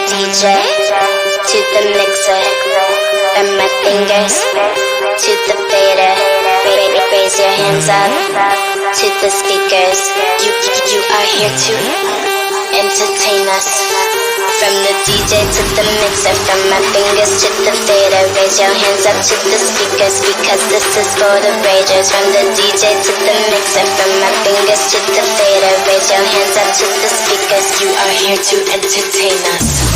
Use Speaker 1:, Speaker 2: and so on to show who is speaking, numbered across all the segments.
Speaker 1: DJ to the mixer, from my fingers to the fader. Raise your hands up to the speakers. You are here to entertain us. From the DJ to the mixer, from my fingers to the fader. Raise your hands up to the speakers, because this is for the ragers. From the DJ to the mixer, from my fingers to the fader. Raise your hands up to the speakers. You are here to entertain us.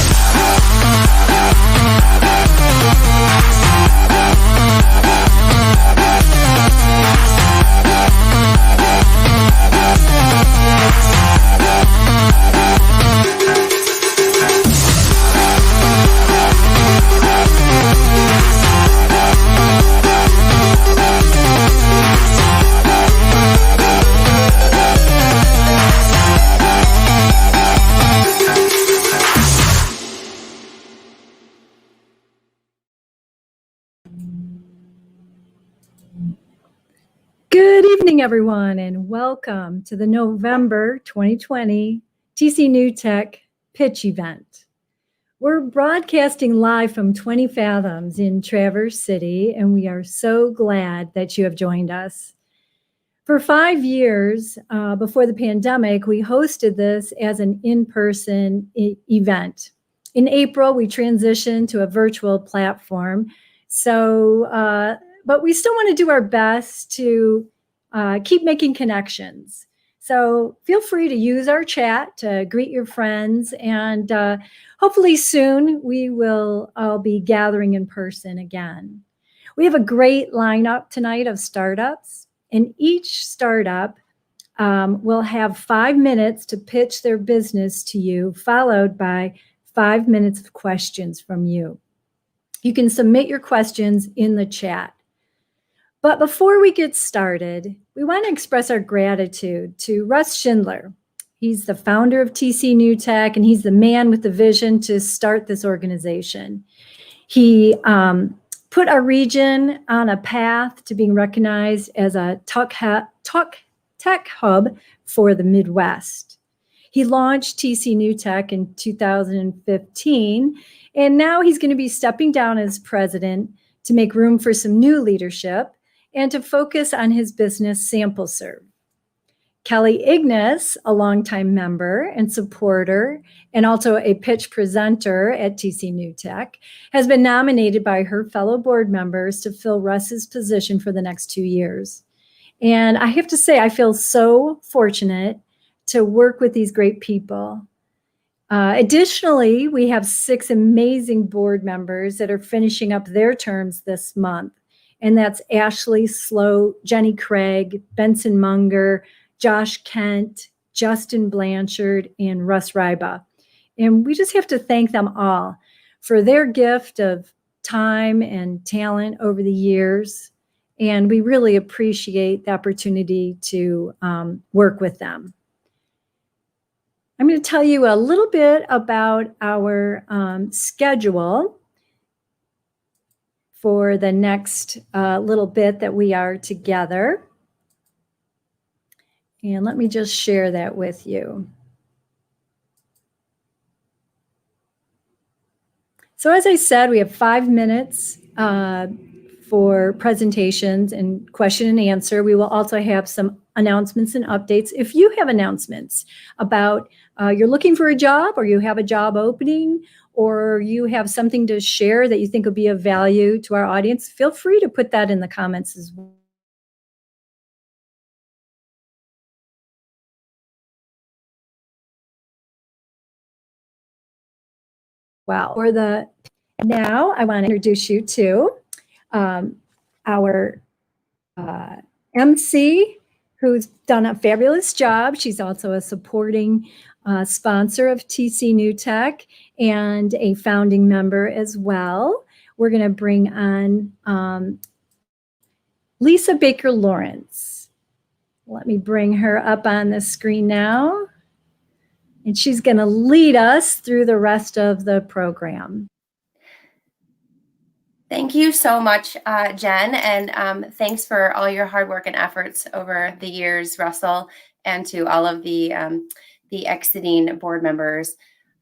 Speaker 2: Good evening, everyone, and welcome to the November 2020 TCNewTech Pitch event. We're broadcasting live from 20 Fathoms in Traverse City, and we are so glad that you have joined us. For 5 years before the pandemic, we hosted this as an in-person event. In April, we transitioned to a virtual platform. But we still want to do our best to keep making connections. So feel free to use our chat to greet your friends, and hopefully soon we will all be gathering in person again. We have a great lineup tonight of startups, and each startup will have 5 minutes to pitch their business to you, followed by 5 minutes of questions from you. You can submit your questions in the chat. But before we get started, we want to express our gratitude to Russ Schindler. He's the founder of TCNewTech, and he's the man with the vision to start this organization. He put our region on a path to being recognized as a tech hub for the Midwest. He launched TCNewTech in 2015, and now he's going to be stepping down as president to make room for some new leadership and to focus on his business, SampleServe. Kelly Ignis, a longtime member and supporter, and also a pitch presenter at TCNewTech, has been nominated by her fellow board members to fill Russ's position for the next 2 years. And I have to say, I feel so fortunate to work with these great people. Additionally, we have 6 amazing board members that are finishing up their terms this month. And that's Ashley Sloat, Jenny Craig, Benson Munger, Josh Kent, Justin Blanchard, and Russ Ryba. And we just have to thank them all for their gift of time and talent over the years. And we really appreciate the opportunity to work with them. I'm going to tell you a little bit about our schedule for the next little bit that we are together. And let me just share that with you. So as I said, we have 5 minutes for presentations and question and answer. We will also have some announcements and updates. If you have announcements about you're looking for a job, or you have a job opening, or you have something to share that you think will be of value to our audience, feel free to put that in the comments as well. Now I want to introduce you to our MC, who's done a fabulous job. She's also a supporting sponsor of TCNewTech and a founding member as well. We're going to bring on Lisa Baker Lawrence. Let me bring her up on the screen now. And she's going to lead us through the rest of the program.
Speaker 3: Thank you so much, Jen, and thanks for all your hard work and efforts over the years, Russell, and to all of the exiting board members.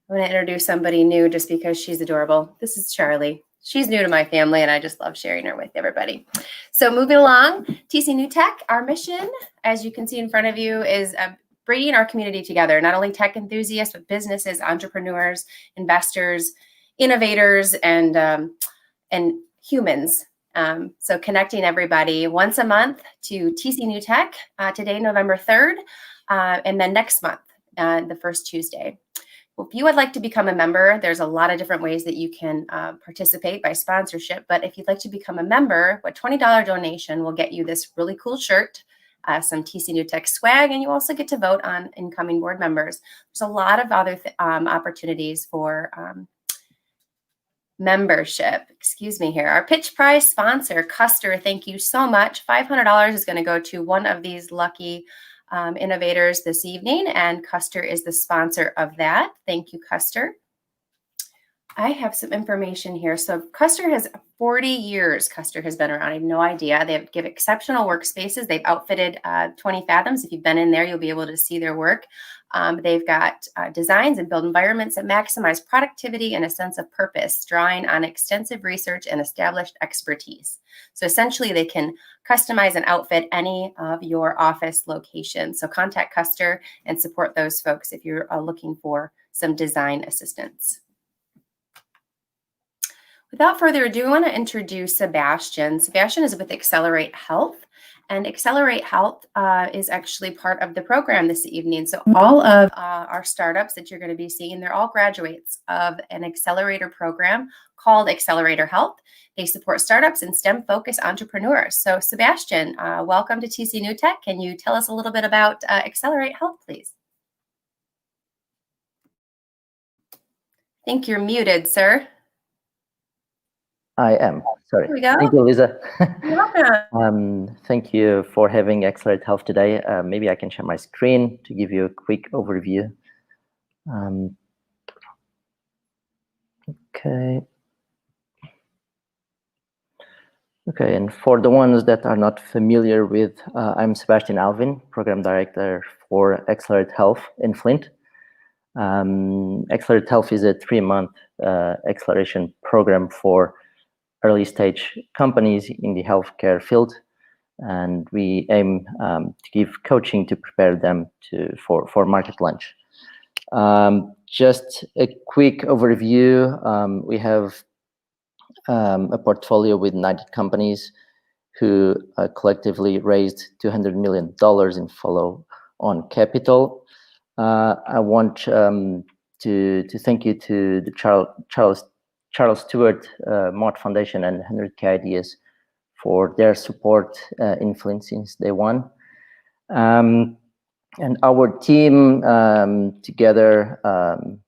Speaker 3: I'm going to introduce somebody new just because she's adorable. This is Charlie. She's new to my family, and I just love sharing her with everybody. So moving along, TCNewTech, our mission, as you can see in front of you, is bringing our community together, not only tech enthusiasts, but businesses, entrepreneurs, investors, innovators, and humans. So connecting everybody once a month to TCNewTech, today, November 3rd, and then next month, the first Tuesday. If you would like to become a member, there's a lot of different ways that you can participate by sponsorship. But if you'd like to become a member, a $20 donation will get you this really cool shirt, some TCNewTech swag, and you also get to vote on incoming board members. There's a lot of other opportunities for membership. Excuse me here. Our pitch prize sponsor, Custer, thank you so much. $500 is going to go to one of these lucky innovators this evening, and Custer is the sponsor of that. Thank you, Custer. I have some information here. So Custer has 40 years. Custer has been around. I have no idea. They give exceptional workspaces. They've outfitted 20 Fathoms. If you've been in there, you'll be able to see their work. They've got designs and build environments that maximize productivity and a sense of purpose, drawing on extensive research and established expertise. So essentially, they can customize and outfit any of your office locations. So contact Custer and support those folks if you're looking for some design assistance. Without further ado, I want to introduce Sebastian. Sebastian is with XlerateHealth, and XlerateHealth is actually part of the program this evening. So all of our startups that you're going to be seeing, they're all graduates of an accelerator program called XlerateHealth. They support startups and STEM-focused entrepreneurs. So Sebastian, welcome to TCNewTech. Can you tell us a little bit about XlerateHealth, please? I think you're muted, sir.
Speaker 4: I am. Sorry.
Speaker 3: There we go.
Speaker 4: Thank you, Lisa.
Speaker 3: You're welcome.
Speaker 4: Thank you for having XlerateHealth today. Maybe I can share my screen to give you a quick overview. Okay. Okay, and for the ones that are not familiar with, I'm Sebastian Alvin, Program Director for XlerateHealth in Flint. XlerateHealth is a 3-month acceleration program for early stage companies in the healthcare field, and we aim to give coaching to prepare them for market launch. Just a quick overview. We have a portfolio with 90 companies who collectively raised $200 million in follow-on capital. I want to thank you to the Charles Stewart Mott Foundation and 100K Ideas for their support in Flint since day one. And our team together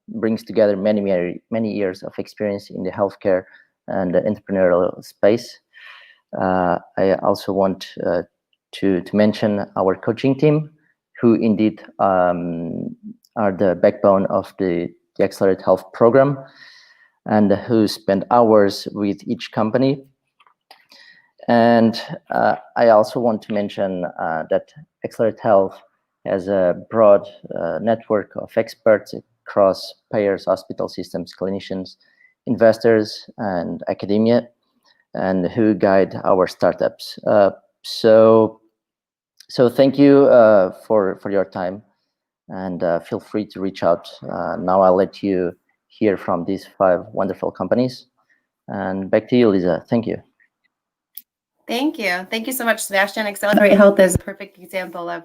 Speaker 4: brings together many years of experience in the healthcare and the entrepreneurial space. I also want to mention our coaching team, who indeed are the backbone of the XlerateHealth program, and who spend hours with each company. And I also want to mention that XlerateHealth has a broad network of experts across payers, hospital systems, clinicians, investors, and academia, and who guide our startups. So thank you for your time, and feel free to reach out. Now I'll let you hear from these 5 wonderful companies. And back to you, Lisa. Thank you.
Speaker 3: Thank you. Thank you so much, Sebastian. XlerateHealth is a perfect example of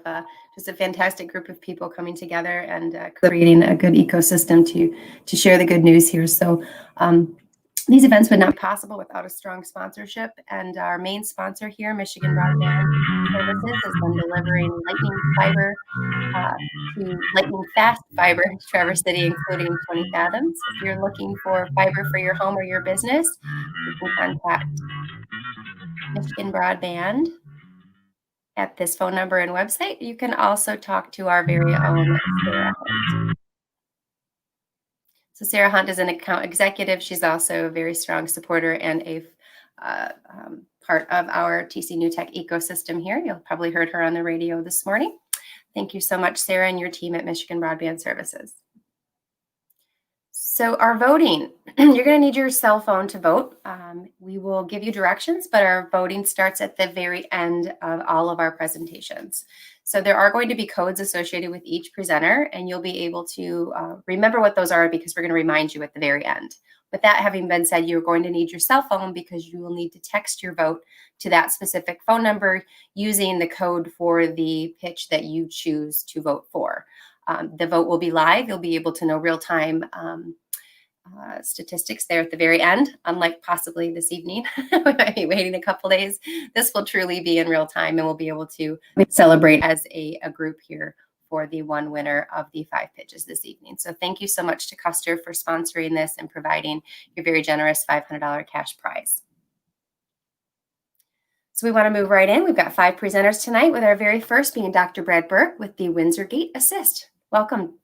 Speaker 3: just a fantastic group of people coming together and creating a good ecosystem to share the good news here. So these events would not be possible without a strong sponsorship. And our main sponsor here, Michigan Broadband Services, has been delivering lightning fiber to lightning fast fiber to Traverse City, including 20 Fathoms. If you're looking for fiber for your home or your business, you can contact Michigan Broadband at this phone number and website. You can also talk to our very own Sarah Hunt. So Sarah Hunt is an account executive. She's also a very strong supporter and a part of our TCNewTech ecosystem here. You'll probably heard her on the radio this morning. Thank you so much, Sarah, and your team at Michigan Broadband Services. So our voting, you're going to need your cell phone to vote. We will give you directions, but our voting starts at the very end of all of our presentations. So there are going to be codes associated with each presenter, and you'll be able to remember what those are because we're going to remind you at the very end. With that having been said, you're going to need your cell phone because you will need to text your vote to that specific phone number using the code for the pitch that you choose to vote for. The vote will be live. You'll be able to know real-time statistics there at the very end, unlike possibly this evening. We might be waiting a couple days. This will truly be in real time, and we'll be able to celebrate as a group here for the one winner of the 5 pitches this evening. So thank you so much to Custer for sponsoring this and providing your very generous $500 cash prize. So we want to move right in. We've got 5 presenters tonight, with our very first being Dr. Brad Burke with the Windsor Gate Assist. Welcome.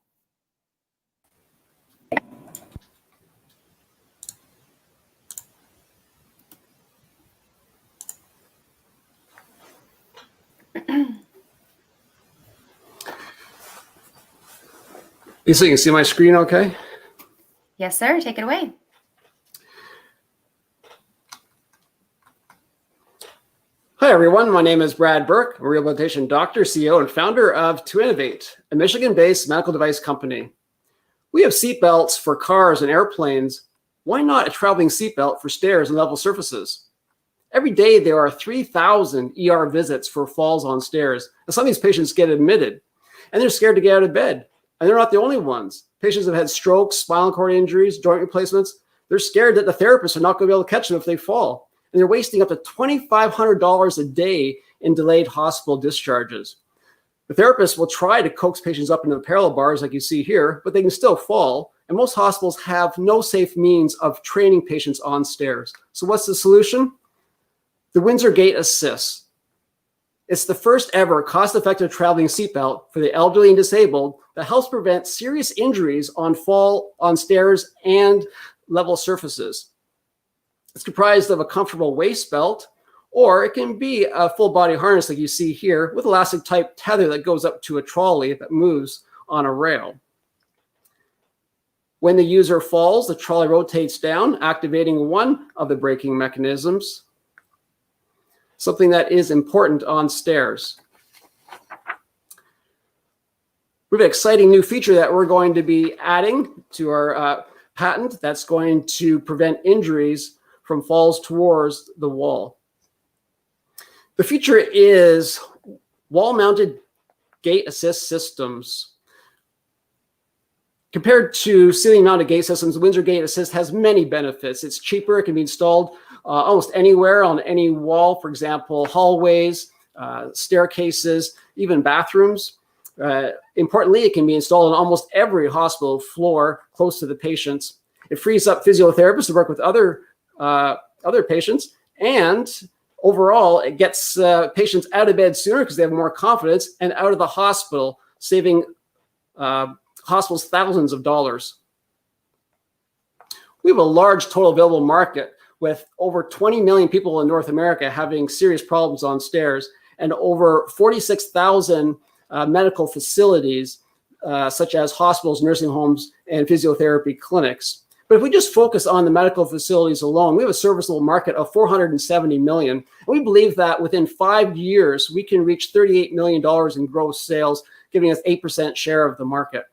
Speaker 5: Lisa, you can see my screen okay?
Speaker 3: Yes, sir. Take it away.
Speaker 5: Hi, everyone. My name is Brad Burke. I'm a rehabilitation doctor, CEO, and founder of TCNewTech, a Michigan-based medical device company. We have seatbelts for cars and airplanes. Why not a traveling seatbelt for stairs and level surfaces? Every day, there are 3,000 ER visits for falls on stairs. And some of these patients get admitted, and they're scared to get out of bed. And they're not the only ones. Patients have had strokes, spinal cord injuries, joint replacements. They're scared that the therapists are not going to be able to catch them if they fall. And they're wasting up to $2,500 a day in delayed hospital discharges. The therapists will try to coax patients up into the parallel bars like you see here, but they can still fall. And most hospitals have no safe means of training patients on stairs. So what's the solution? The Windsor Gate Assist. It's the first ever cost-effective traveling seatbelt for the elderly and disabled that helps prevent serious injuries on fall on stairs and level surfaces. It's comprised of a comfortable waist belt, or it can be a full body harness like you see here with elastic type tether that goes up to a trolley that moves on a rail. When the user falls, the trolley rotates down, activating one of the braking mechanisms, something that is important on stairs. We have an exciting new feature that we're going to be adding to our patent that's going to prevent injuries from falls towards the wall. The feature is wall-mounted gate assist systems. Compared to ceiling-mounted gate systems, the Windsor Gate Assist has many benefits. It's cheaper. It can be installed almost anywhere on any wall, for example, hallways, staircases, even bathrooms. Importantly, it can be installed on almost every hospital floor close to the patients. It frees up physiotherapists to work with other patients, and overall, it gets patients out of bed sooner because they have more confidence and out of the hospital, saving hospitals thousands of dollars. We have a large total available market with over 20 million people in North America having serious problems on stairs, and over 46,000 medical facilities, such as hospitals, nursing homes, and physiotherapy clinics. But if we just focus on the medical facilities alone, we have a serviceable market of 470 million. And we believe that within 5 years, we can reach $38 million in gross sales, giving us 8% share of the market.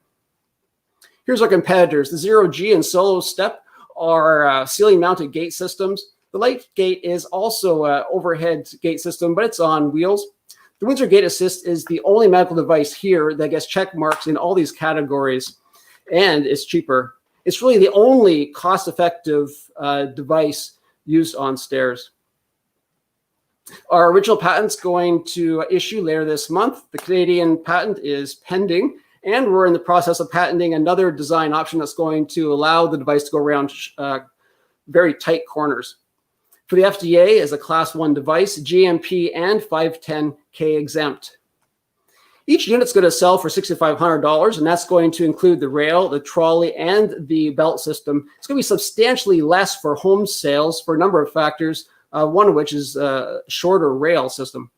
Speaker 5: Here's our competitors. The Zero G and Solo Step are ceiling-mounted gate systems. The Light Gate is also an overhead gate system, but it's on wheels. The Windsor Gate Assist is the only medical device here that gets check marks in all these categories, and it's cheaper. It's really the only cost-effective device used on stairs. Our original patent's going to issue later this month. The Canadian patent is pending, and we're in the process of patenting another design option that's going to allow the device to go around very tight corners. For the FDA, as a Class 1 device, GMP and 510K exempt. Each unit's going to sell for $6,500, and that's going to include the rail, the trolley, and the belt system. It's going to be substantially less for home sales for a number of factors, one of which is a shorter rail system.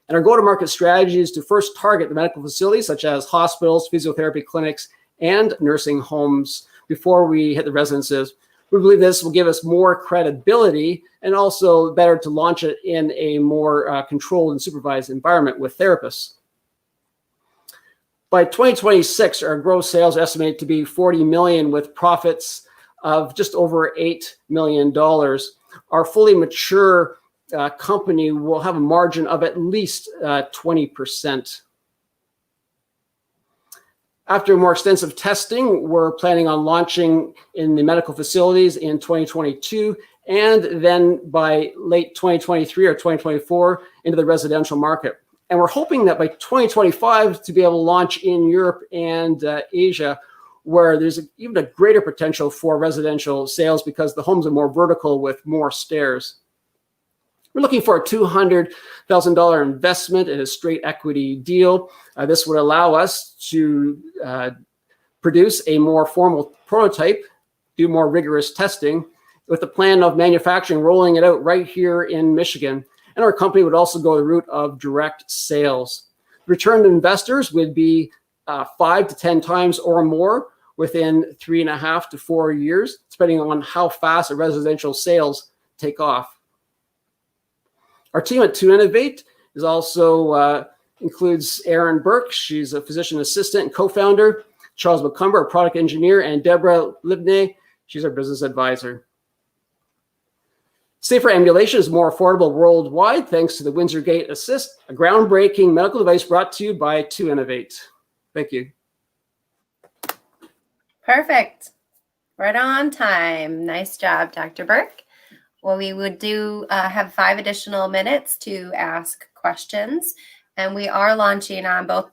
Speaker 5: And our go-to-market strategy is to first target the medical facilities, such as hospitals, physiotherapy clinics, and nursing homes before we hit the residences. We believe this will give us more credibility and also better to launch it in a more controlled and supervised environment with therapists. By 2026, our gross sales are estimated to be 40 million with profits of just over $8 million. Our fully mature company will have a margin of at least 20%. After more extensive testing, we're planning on launching in the medical facilities in 2022, and then by late 2023 or 2024 into the residential market. And we're hoping that by 2025 to be able to launch in Europe and Asia, where there's even a greater potential for residential sales because the homes are more vertical with more stairs. We're looking for a $200,000 investment in a straight equity deal. This would allow us to produce a more formal prototype, do more rigorous testing, with the plan of manufacturing, rolling it out right here in Michigan. And our company would also go the route of direct sales. Return to investors would be 5 to 10 times or more within 3.5 to 4 years, depending on how fast the residential sales take off. Our team at TCNewTech is also includes Erin Burke. She's a physician assistant and co-founder. Charles McCumber, a product engineer, and Deborah Libney. She's our business advisor. Safer ambulation is more affordable worldwide thanks to the Windsor Gate Assist, a groundbreaking medical device brought to you by TCNewTech. Thank you.
Speaker 3: Perfect. Right on time. Nice job, Dr. Burke. Well, we would have 5 additional minutes to ask questions, and we are launching on both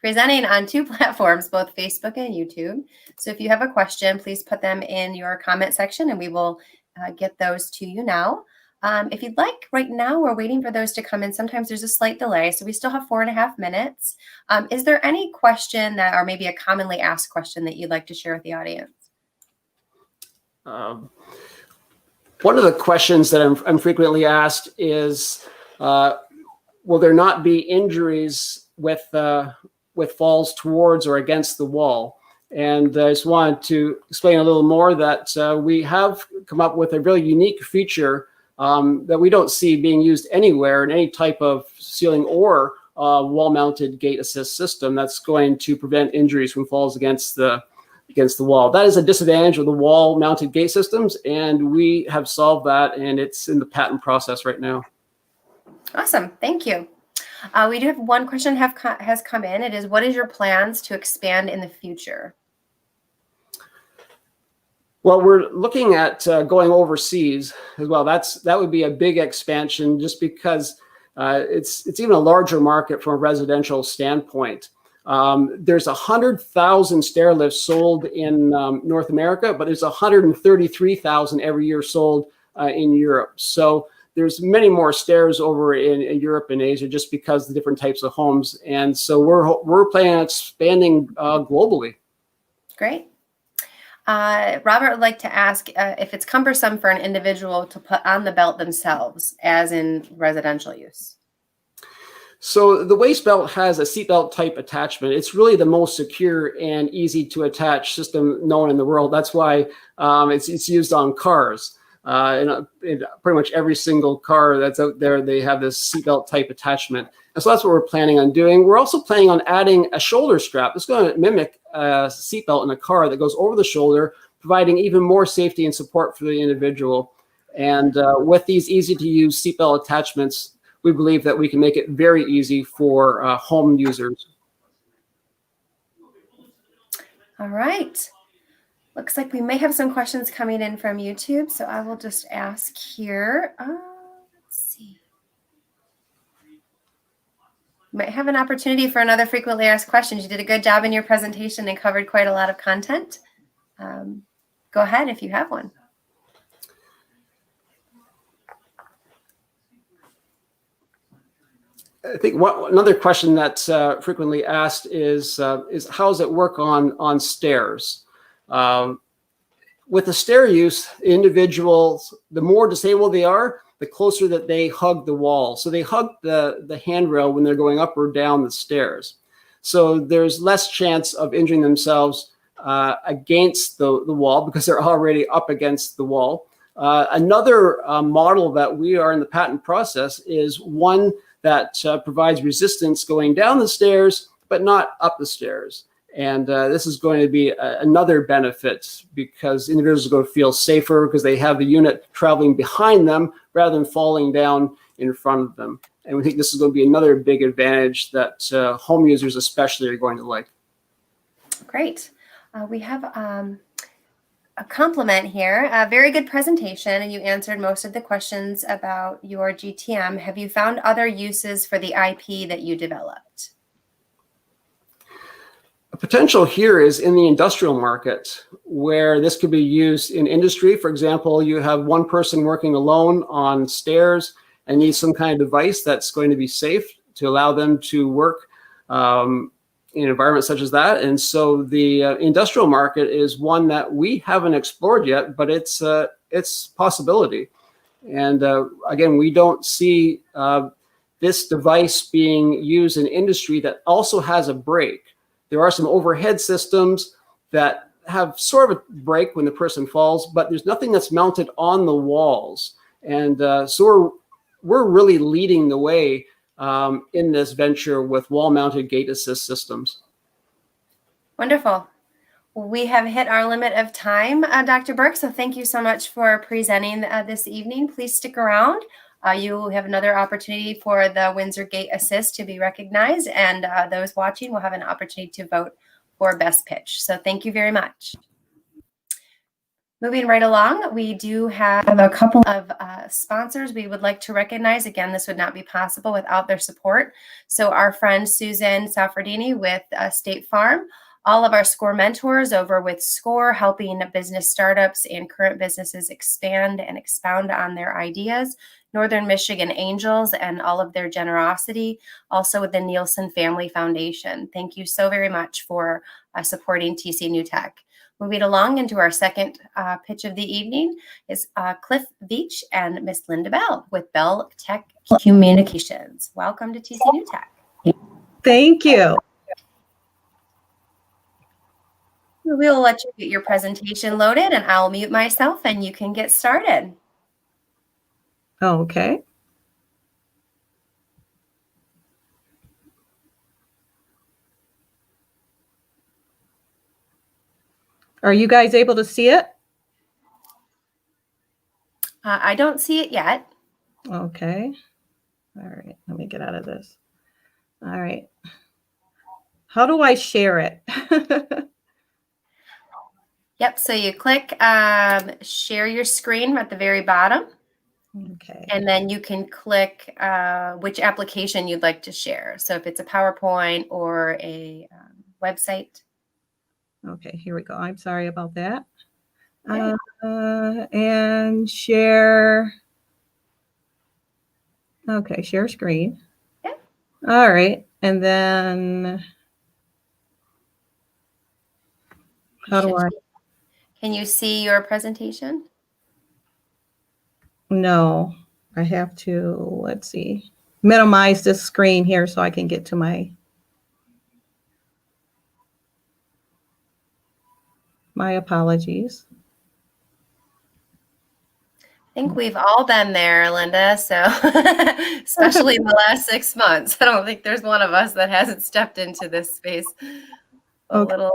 Speaker 3: presenting on 2 platforms, both Facebook and YouTube. So if you have a question, please put them in your comment section, and we will get those to you now. If you'd like, right now we're waiting for those to come in. Sometimes there's a slight delay, so we still have 4.5 minutes. Is there any question that, or maybe a commonly asked question that you'd like to share with the audience?
Speaker 5: One of the questions that I'm frequently asked is, will there not be injuries with falls towards or against the wall? And I just wanted to explain a little more that we have come up with a really unique feature that we don't see being used anywhere in any type of ceiling or wall-mounted gate assist system that's going to prevent injuries from falls against the wall. That is a disadvantage of the wall-mounted gate systems, and we have solved that, and it's in the patent process right now.
Speaker 3: Awesome, thank you. We do have one question has come in. It is, what is your plans to expand in the future?
Speaker 5: Well, we're looking at going overseas as well. That would be a big expansion just because it's even a larger market from a residential standpoint. There's 100,000 stair lifts sold in North America, but there's 133,000 every year sold in Europe. So there's many more stairs over in Europe and Asia just because of the different types of homes. And so we're planning on expanding globally.
Speaker 3: Great. Robert would like to ask if it's cumbersome for an individual to put on the belt themselves, as in residential use.
Speaker 5: So the waist belt has a seatbelt type attachment. It's really the most secure and easy to attach system known in the world. That's why it's used on cars. In pretty much every single car that's out there, they have this seatbelt type attachment. And so that's what we're planning on doing. We're also planning on adding a shoulder strap. It's going to mimic a seatbelt in a car that goes over the shoulder, providing even more safety and support for the individual. And with these easy to use seatbelt attachments, we believe that we can make it very easy for home users.
Speaker 3: All right. Looks like we may have some questions coming in from YouTube, so I will just ask here. Let's see. You might have an opportunity for another frequently asked questions. You did a good job in your presentation and covered quite a lot of content. Go ahead if you have one.
Speaker 5: I think another question that's frequently asked is how does it work on stairs? With the stair use, individuals, the more disabled they are, the closer that they hug the wall. So they hug the handrail when they're going up or down the stairs. So there's less chance of injuring themselves against the wall because they're already up against the wall. Another model that we are in the patent process is one that provides resistance going down the stairs, but not up the stairs. And this is going to be another benefit because individuals are going to feel safer because they have the unit traveling behind them rather than falling down in front of them. And we think this is going to be another big advantage that home users especially are going to like.
Speaker 3: Great. We have a compliment here. A very good presentation, and you answered most of the questions about your GTM. Have you found other uses for the IP that you developed?
Speaker 5: A potential here is in the industrial market where this could be used in industry. For example, you have one person working alone on stairs and need some kind of device that's going to be safe to allow them to work in environments such as that. And so the industrial market is one that we haven't explored yet, but it's possibility. And again, we don't see this device being used in industry that also has a brake. There are some overhead systems that have sort of a brake when the person falls, but there's nothing that's mounted on the walls. And so we're really leading the way in this venture with wall-mounted gate assist systems.
Speaker 3: Wonderful. We have hit our limit of time, Dr. Burke, so thank you so much for presenting this evening. Please stick around. You will have another opportunity for the Windsor Gate Assist to be recognized, and those watching will have an opportunity to vote for Best Pitch. So thank you very much. Moving right along, we do have a couple of sponsors we would like to recognize. Again, this would not be possible without their support. So our friend Susan Saffredini with State Farm, all of our SCORE mentors over with SCORE, helping business startups and current businesses expand and expound on their ideas, Northern Michigan Angels and all of their generosity, also with the Nielsen Family Foundation. Thank you so very much for supporting TCNewTech. Moving along into our second pitch of the evening is Cliff Veach and Miss Linda Bell with Bell Tech Communications. Welcome to TCNewTech.
Speaker 6: Thank you.
Speaker 3: We'll let you get your presentation loaded and I'll mute myself and you can get started.
Speaker 6: Okay. Are you guys able to see it?
Speaker 3: I don't see it yet.
Speaker 6: Okay. All right. Let me get out of this. All right. How do I share it?
Speaker 3: Yep. So you click share your screen at the very bottom.
Speaker 6: Okay.
Speaker 3: And then you can click which application you'd like to share. So if it's a PowerPoint or a website.
Speaker 6: Okay, here we go. I'm sorry about that.
Speaker 3: Yeah.
Speaker 6: And share. Okay, share screen.
Speaker 3: Yeah.
Speaker 6: All right. And then how do I?
Speaker 3: Can you see your presentation?
Speaker 6: No, I have to, let's see, minimize this screen here so I can get to my apologies.
Speaker 3: I think we've all been there, Linda. So especially in the last 6 months, I don't think there's one of us that hasn't stepped into this space a
Speaker 6: Okay.
Speaker 3: little.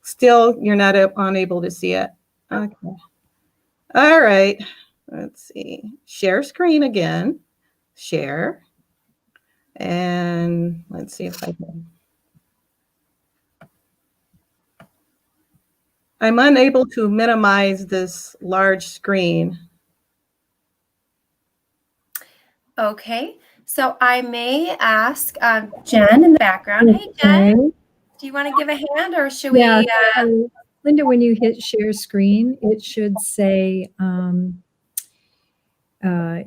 Speaker 6: Still, you're not unable to see it. Okay. All right. Let's see. Share screen again. Share. And let's see if I can. I'm unable to minimize this large screen.
Speaker 3: Okay. So I may ask Jen in the background. Hey, Jen, do you want to give a hand or should
Speaker 2: Yeah,
Speaker 3: we?
Speaker 2: so, Linda, when you hit share screen, it should say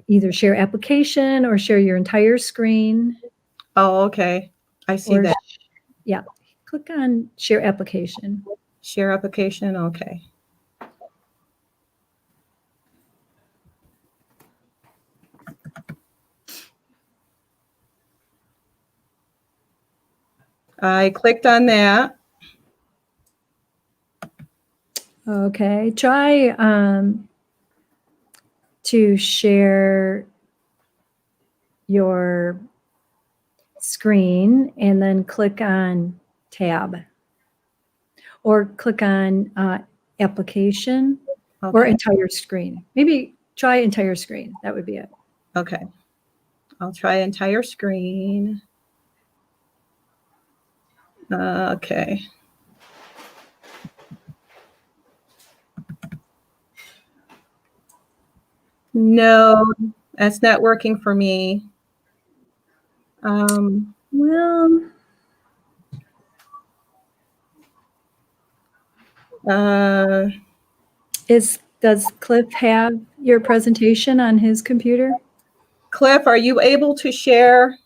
Speaker 2: either share application or share your entire screen.
Speaker 6: Oh, okay. I see that.
Speaker 2: Yeah, click on share application.
Speaker 6: Share application. Okay. I clicked on that.
Speaker 2: Okay, try to share your screen and then click on tab or click on application or
Speaker 6: Okay.
Speaker 2: entire screen. Maybe try entire screen. That would be it.
Speaker 6: Okay. I'll try entire screen. Okay. No, that's not working for me.
Speaker 2: Well, does Cliff have your presentation on his computer?
Speaker 6: Cliff, are you able to share?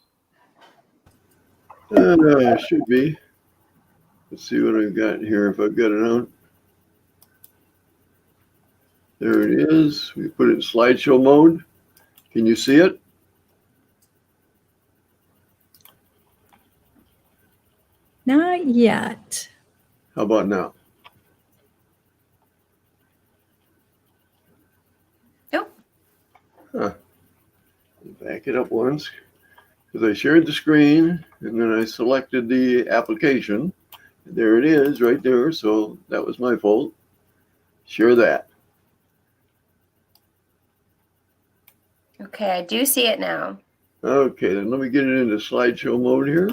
Speaker 7: Should be. Let's see what I've got here, if I've got it out. There it is. We put it in slideshow mode. Can you see it?
Speaker 2: Not yet.
Speaker 7: How about now?
Speaker 3: Nope.
Speaker 7: Huh. Back it up once, because I shared the screen and then I selected the application. There it is right there. So that was my fault. Share that.
Speaker 3: Okay, I do see it now.
Speaker 7: Okay, then let me get it into slideshow mode here.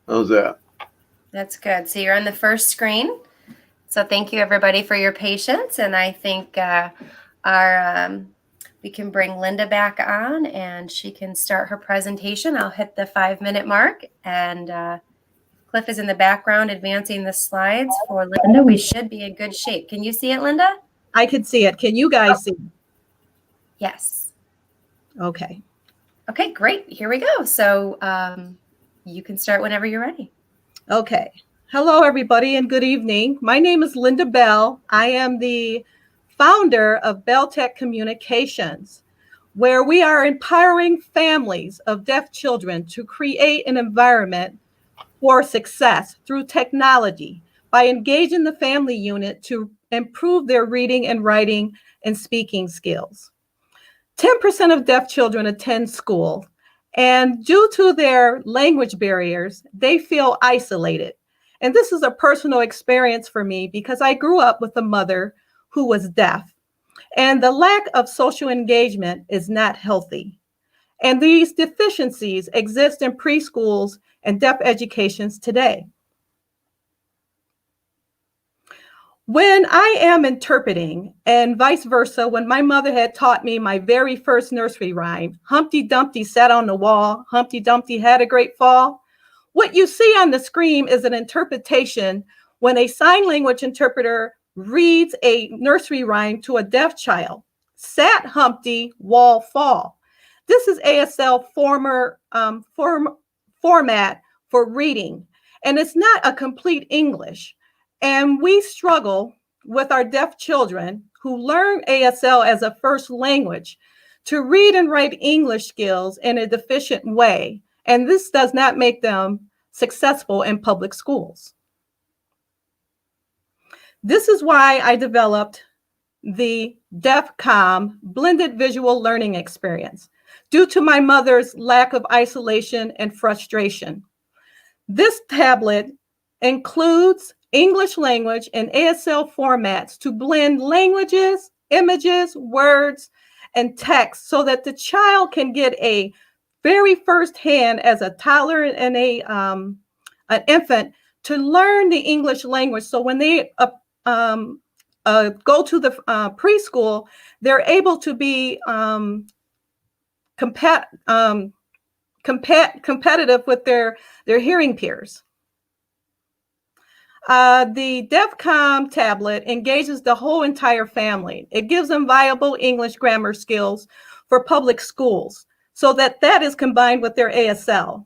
Speaker 7: How's that?
Speaker 3: That's good. So you're on the first screen. So thank you everybody for your patience. And I think we can bring Linda back on and she can start her presentation. I'll hit the 5-minute mark and Cliff is in the background advancing the slides for Linda. We should be in good shape. Can you see it, Linda?
Speaker 6: I can see it. Can you guys see?
Speaker 3: Yes.
Speaker 6: Okay.
Speaker 3: Okay, great. Here we go. So you can start whenever you're ready.
Speaker 6: Okay. Hello, everybody, and good evening. My name is Linda Bell. I am the founder of Bell Tech Communications, where we are empowering families of deaf children to create an environment for success through technology by engaging the family unit to improve their reading and writing and speaking skills. 10% of deaf children attend school, and due to their language barriers, they feel isolated. And this is a personal experience for me because I grew up with a mother who was deaf, and the lack of social engagement is not healthy. And these deficiencies exist in preschools and deaf educations today. When I am interpreting and vice versa, when my mother had taught me my very first nursery rhyme, Humpty Dumpty sat on the wall, Humpty Dumpty had a great fall. What you see on the screen is an interpretation when a sign language interpreter reads a nursery rhyme to a deaf child. Sat Humpty, wall fall. This is ASL format for reading, and it's not a complete English. And we struggle with our deaf children who learn ASL as a first language to read and write English skills in a deficient way. And this does not make them successful in public schools. This is why I developed the DEFCOM blended visual learning experience due to my mother's lack of isolation and frustration. This tablet includes English language and ASL formats to blend languages, images, words, and text so that the child can get a very first hand as a toddler and an infant to learn the English language. So when they go to the preschool, they're able to be competitive with their hearing peers. The DEFCOM tablet engages the whole entire family. It gives them viable English grammar skills for public schools so that is combined with their ASL.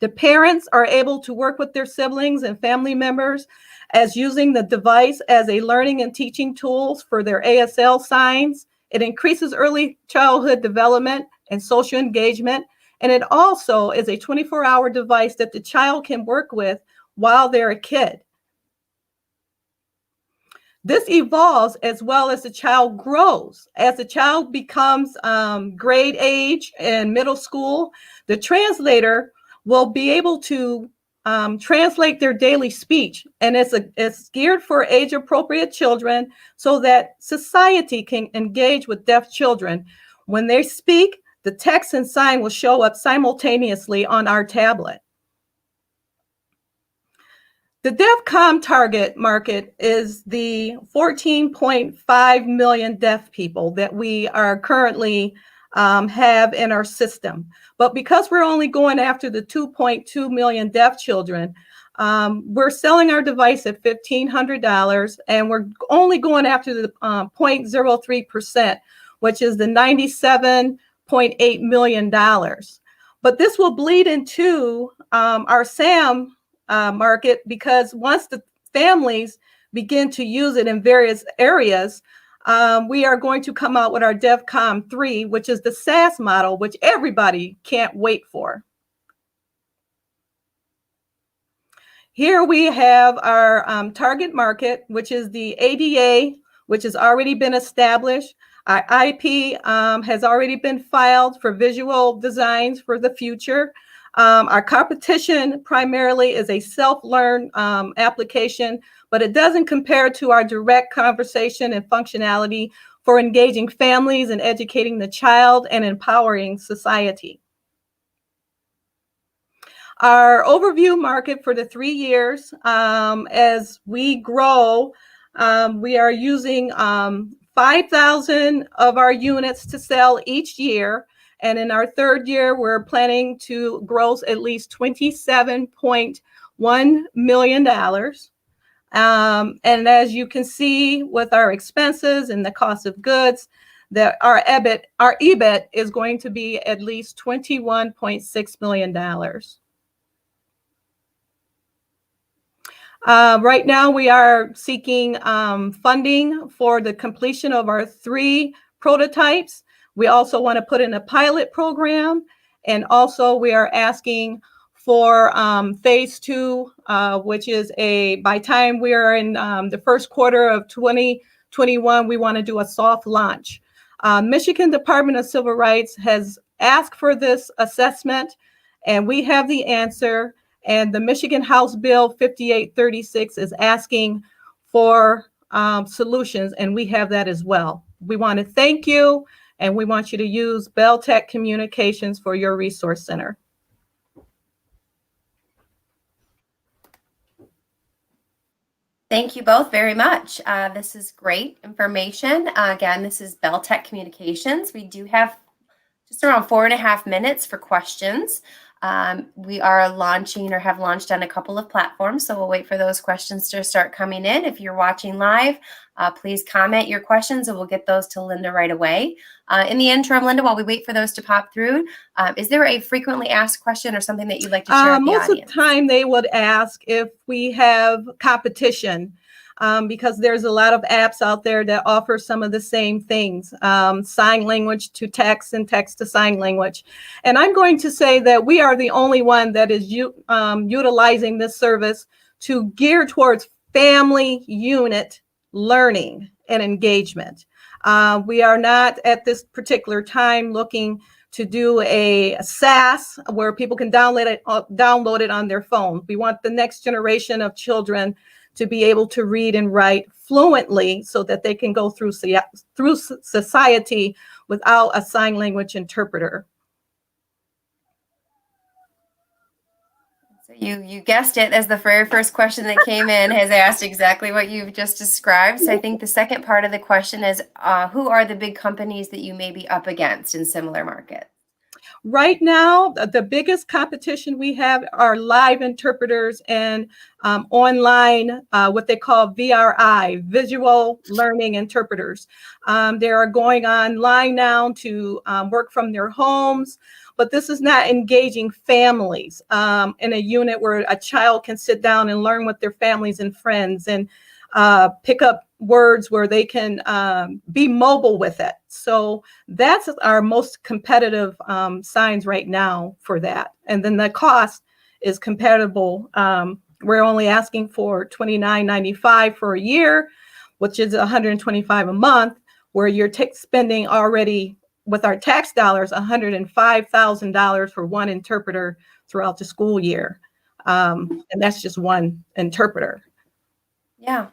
Speaker 6: The parents are able to work with their siblings and family members as using the device as a learning and teaching tools for their ASL signs. It increases early childhood development and social engagement. And it also is a 24-hour device that the child can work with while they're a kid. This evolves as well as the child grows. As the child becomes grade age in middle school, the translator will be able to translate their daily speech, and it's geared for age-appropriate children so that society can engage with deaf children. When they speak, the text and sign will show up simultaneously on our tablet. The DEFCON target market is the 14.5 million deaf people that we are currently have in our system. But because we're only going after the 2.2 million deaf children, we're selling our device at $1,500, and we're only going after the 0.03%, which is the $97.8 million. But this will bleed into our SAM market, because once the families begin to use it in various areas, we are going to come out with our DEFCON 3, which is the SaaS model, which everybody can't wait for. Here we have our target market, which is the ADA, which has already been established. Our IP has already been filed for visual designs for the future. Our competition primarily is a self-learn application, but it doesn't compare to our direct conversation and functionality for engaging families and educating the child and empowering society. Our overview market for the 3 years, as we grow, we are using 5,000 of our units to sell each year. And in our 3rd year, we're planning to gross at least $27.1 million. And as you can see with our expenses and the cost of goods, that our EBIT is going to be at least $21.6 million. Right now, we are seeking funding for the completion of our 3 prototypes. We also want to put in a pilot program, and also we are asking for phase 2, which is by time we are in the first quarter of 2021, we want to do a soft launch. Michigan Department of Civil Rights has asked for this assessment, and we have the answer. And the Michigan House Bill 5836 is asking for solutions, and we have that as well. We want to thank you, and we want you to use BellTech Communications for your resource center.
Speaker 3: Thank you both very much. This is great information. Again, this is BellTech Communications. We do have just around 4.5 minutes for questions. We are launching or have launched on a couple of platforms, so we'll wait for those questions to start coming in. If you're watching live, please comment your questions and we'll get those to Linda right away. In the interim, Linda, while we wait for those to pop through, is there a frequently asked question or something that you'd like to share with the audience?
Speaker 6: Most of the time they would ask if we have competition, because there's a lot of apps out there that offer some of the same things, sign language to text and text to sign language. And I'm going to say that we are the only one that is utilizing this service to gear towards family unit learning and engagement. We are not at this particular time looking to do a SaaS where people can download it on their phone. We want the next generation of children to be able to read and write fluently so that they can go through society without a sign language interpreter.
Speaker 3: So you guessed it, as the very first question that came in has asked exactly what you've just described. So I think the second part of the question is, who are the big companies that you may be up against in similar markets?
Speaker 6: Right now, the biggest competition we have are live interpreters and online, what they call VRI, visual learning interpreters. They are going online now to work from their homes, but this is not engaging families in a unit where a child can sit down and learn with their families and friends and pick up words where they can be mobile with it. So that's our most competitive signs right now for that. And then the cost is compatible. We're only asking for $29.95 for a year, which is $125 a month, where you're spending already with our tax dollars $105,000 for one interpreter throughout the school year. And that's just one interpreter.
Speaker 3: Yeah.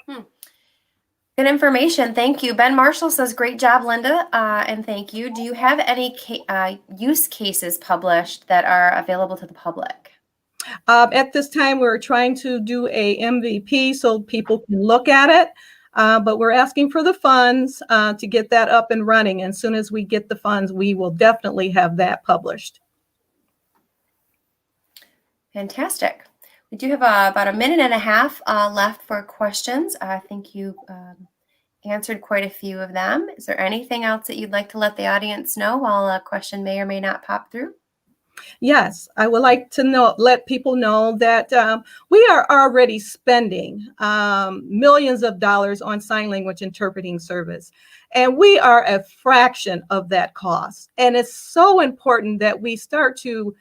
Speaker 3: Good information. Thank you. Ben Marshall says, great job, Linda. And thank you. Do you have any use cases published that are available to the public?
Speaker 6: At this time, we're trying to do a MVP so people can look at it. But we're asking for the funds to get that up and running. And as soon as we get the funds, we will definitely have that published. Fantastic.
Speaker 3: We do have about a minute and a half left for questions. I think you answered quite a few of them. Is there anything else that you'd like to let the audience know while a question may or may not pop through?
Speaker 6: Yes, I would like to let people know that we are already spending millions of dollars on sign language interpreting service, and we are a fraction of that cost. And it's so important that we start to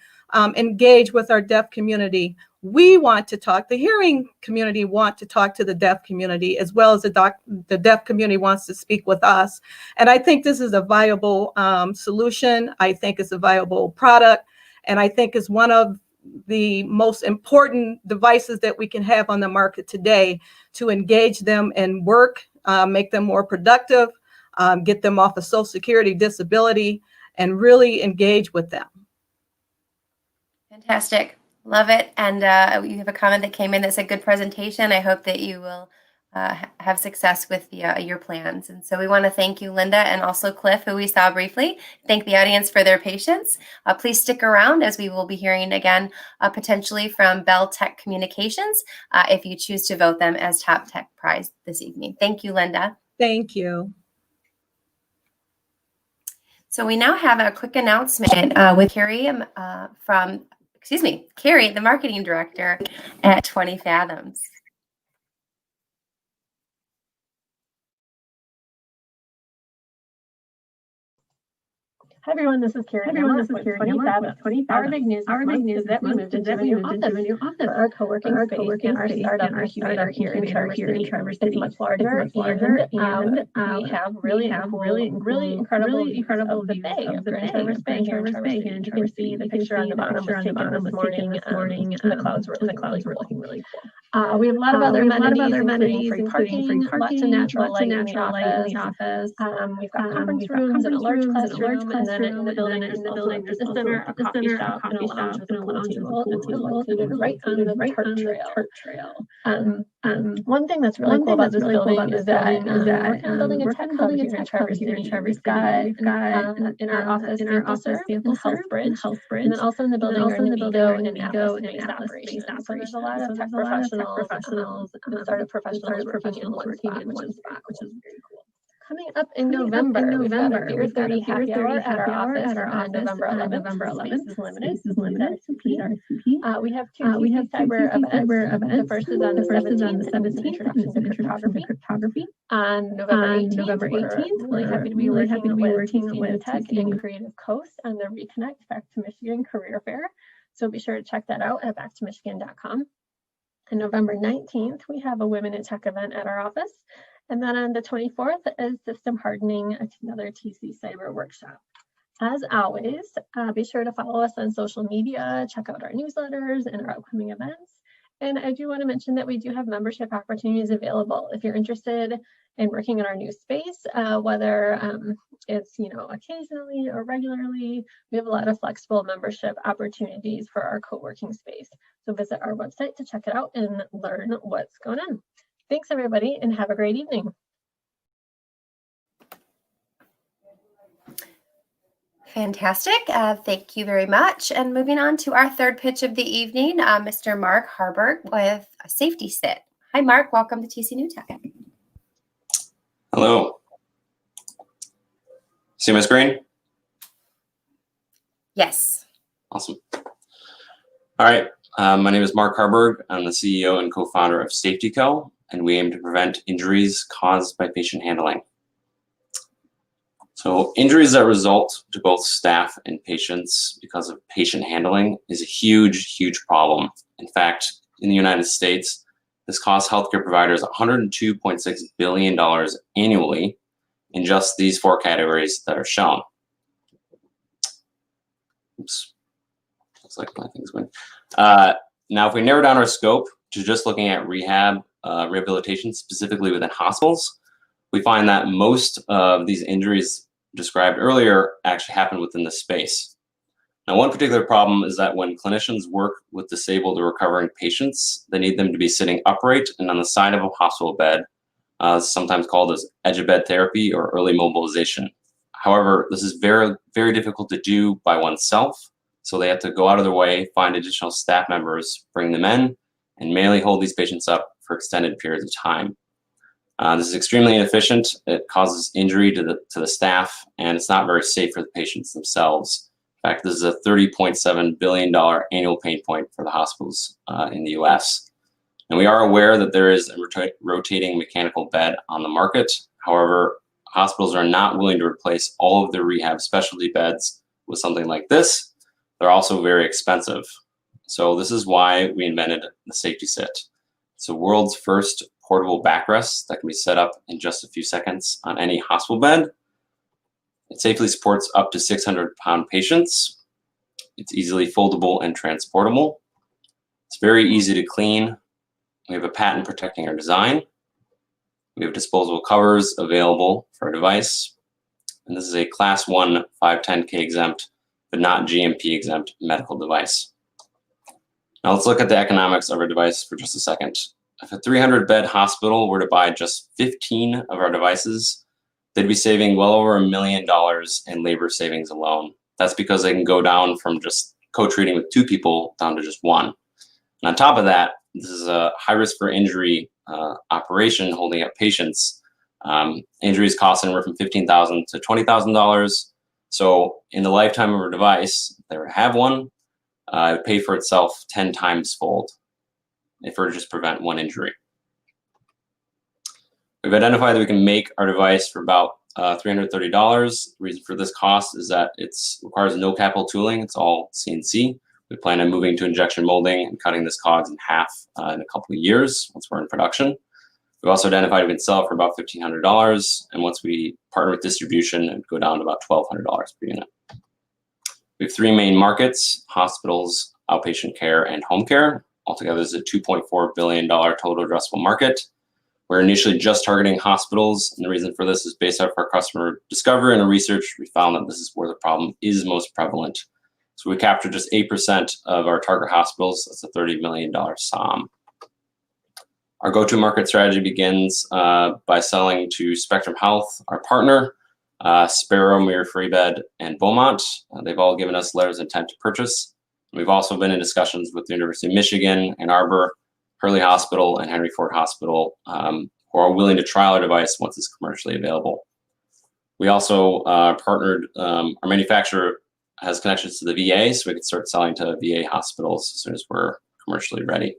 Speaker 6: engage with our deaf community. We want to talk, the hearing community want to talk to the deaf community, as well as the deaf community wants to speak with us. And I think this is a viable solution. I think it's a viable product. And I think it's one of the most important devices that we can have on the market today to engage them in work, make them more productive, get them off of Social Security disability, and really engage with them.
Speaker 3: Fantastic. Love it. And you have a comment that came in that said, good presentation. I hope that you will have success with your plans. And so we want to thank you, Linda, and also Cliff, who we saw briefly. Thank the audience for their patience. Please stick around, as we will be hearing again potentially from Bell Tech Communications if you choose to vote them as top tech prize this evening. Thank you, Linda.
Speaker 6: Thank you.
Speaker 3: So we now have a quick announcement with Carrie Carrie, the marketing director at 20 Fathoms.
Speaker 8: Hi everyone, this is Carrie. This is Carrie. 20 Fathoms. Our big news is that we moved into a new office for our co-working space and our startup incubator here in Traverse City. It's much larger, and we have really incredible views of the bay, of the Traverse Bay here in Traverse City. You can see the picture on the bottom was taken this morning, and the clouds were looking really cool. We have a lot of other amenities, including free parking, lots of natural light in the office. We've got conference rooms and a large classroom, and then in the building, there's a center, a coffee shop, and a lounge with a pool table located right on the Tart Trail. One thing that's really cool about this building is that we're kind of building a tech hub here in Traverse City. We've got in our office sample health bridge, and then also in the building are an ego and an Atlas operations. So there's a lot of tech professionals, startup professionals working in one spot, which is very cool. Coming up in November, we've got a Beer 30 happy hour at our office on November 11th. Space is limited. We have two cyber events. The first is on the 17th, Introduction to Cryptography. On November 18th, really happy to be working with TCNewTech and Creative Coast on the Reconnect Back to Michigan Career Fair. So be sure to check that out at backtomichigan.com. On November 19th, we have a Women in Tech event at our office. And then on the 24th is System Hardening, another TC Cyber Workshop. As always, be sure to follow us on social media, check out our newsletters and our upcoming events. And I do want to mention that we do have membership opportunities available. If you're interested in working in our new space, whether it's occasionally or regularly, we have a lot of flexible membership opportunities for our co-working space. So visit our website to check it out and learn what's going on. Thanks, everybody, and have a great evening.
Speaker 3: Fantastic. Thank you very much. And moving on to our third pitch of the evening, Mr. Mark Harburg with a Safety Sit. Hi, Mark. Welcome to TCNewTech.
Speaker 9: Hello. See my screen?
Speaker 3: Yes.
Speaker 9: Awesome. All right. My name is Mark Harburg. I'm the CEO and co-founder of Safety Co., and we aim to prevent injuries caused by patient handling. So injuries that result to both staff and patients because of patient handling is a huge, huge problem. In fact, in the United States, This costs healthcare providers $102.6 billion annually in just these 4 categories that are shown. Oops, looks like my thing's going. Now, if we narrow down our scope to just looking at rehabilitation, specifically within hospitals, we find that most of these injuries described earlier actually happen within this space. Now, one particular problem is that when clinicians work with disabled or recovering patients, they need them to be sitting upright and on the side of a hospital bed, sometimes called as edge-of-bed therapy or early mobilization. However, this is very, very difficult to do by oneself, so they have to go out of their way, find additional staff members, bring them in, and manually hold these patients up for extended periods of time. This is extremely inefficient. It causes injury to the staff, and it's not very safe for the patients themselves. In fact, this is a $30.7 billion annual pain point for the hospitals in the US. And we are aware that there is a rotating mechanical bed on the market. However, hospitals are not willing to replace all of their rehab specialty beds with something like this. They're also very expensive. So this is why we invented the Safety Sit. It's the world's first portable backrest that can be set up in just a few seconds on any hospital bed. It safely supports up to 600-pound patients. It's easily foldable and transportable. It's very easy to clean. We have a patent protecting our design. We have disposable covers available for our device. And this is a Class 1 510K exempt, but not GMP exempt medical device. Now let's look at the economics of our device for just a second. If a 300-bed hospital were to buy just 15 of our devices, they'd be saving well over $1 million in labor savings alone. That's because they can go down from just co-treating with 2 people down to just 1. And on top of that, this is a high risk for injury operation holding up patients. Injuries cost anywhere from $15,000 to $20,000. So in the lifetime of a device, if they were to have one, it would pay for itself 10 times fold if we were to just prevent 1 injury. We've identified that we can make our device for about $330. The reason for this cost is that it requires no capital tooling. It's all CNC. We plan on moving to injection molding and cutting this COGS in half in a couple of years once we're in production. We've also identified we can sell it for about $1,500, and once we partner with distribution, it would go down to about $1,200 per unit. We have 3 main markets: hospitals, outpatient care, and home care. Altogether, this is a $2.4 billion total addressable market. We're initially just targeting hospitals, and the reason for this is based off our customer discovery and research. We found that this is where the problem is most prevalent. So we captured just 8% of our target hospitals. That's a $30 million SOM. Our go-to-market strategy begins by selling to Spectrum Health, our partner, Sparrow, Mirror Freebed, and Beaumont. They've all given us letters of intent to purchase. We've also been in discussions with the University of Michigan, Ann Arbor, Hurley Hospital, and Henry Ford Hospital, who are willing to trial our device once it's commercially available. We also partnered, our manufacturer has connections to the VA, so we can start selling to VA hospitals as soon as we're commercially ready.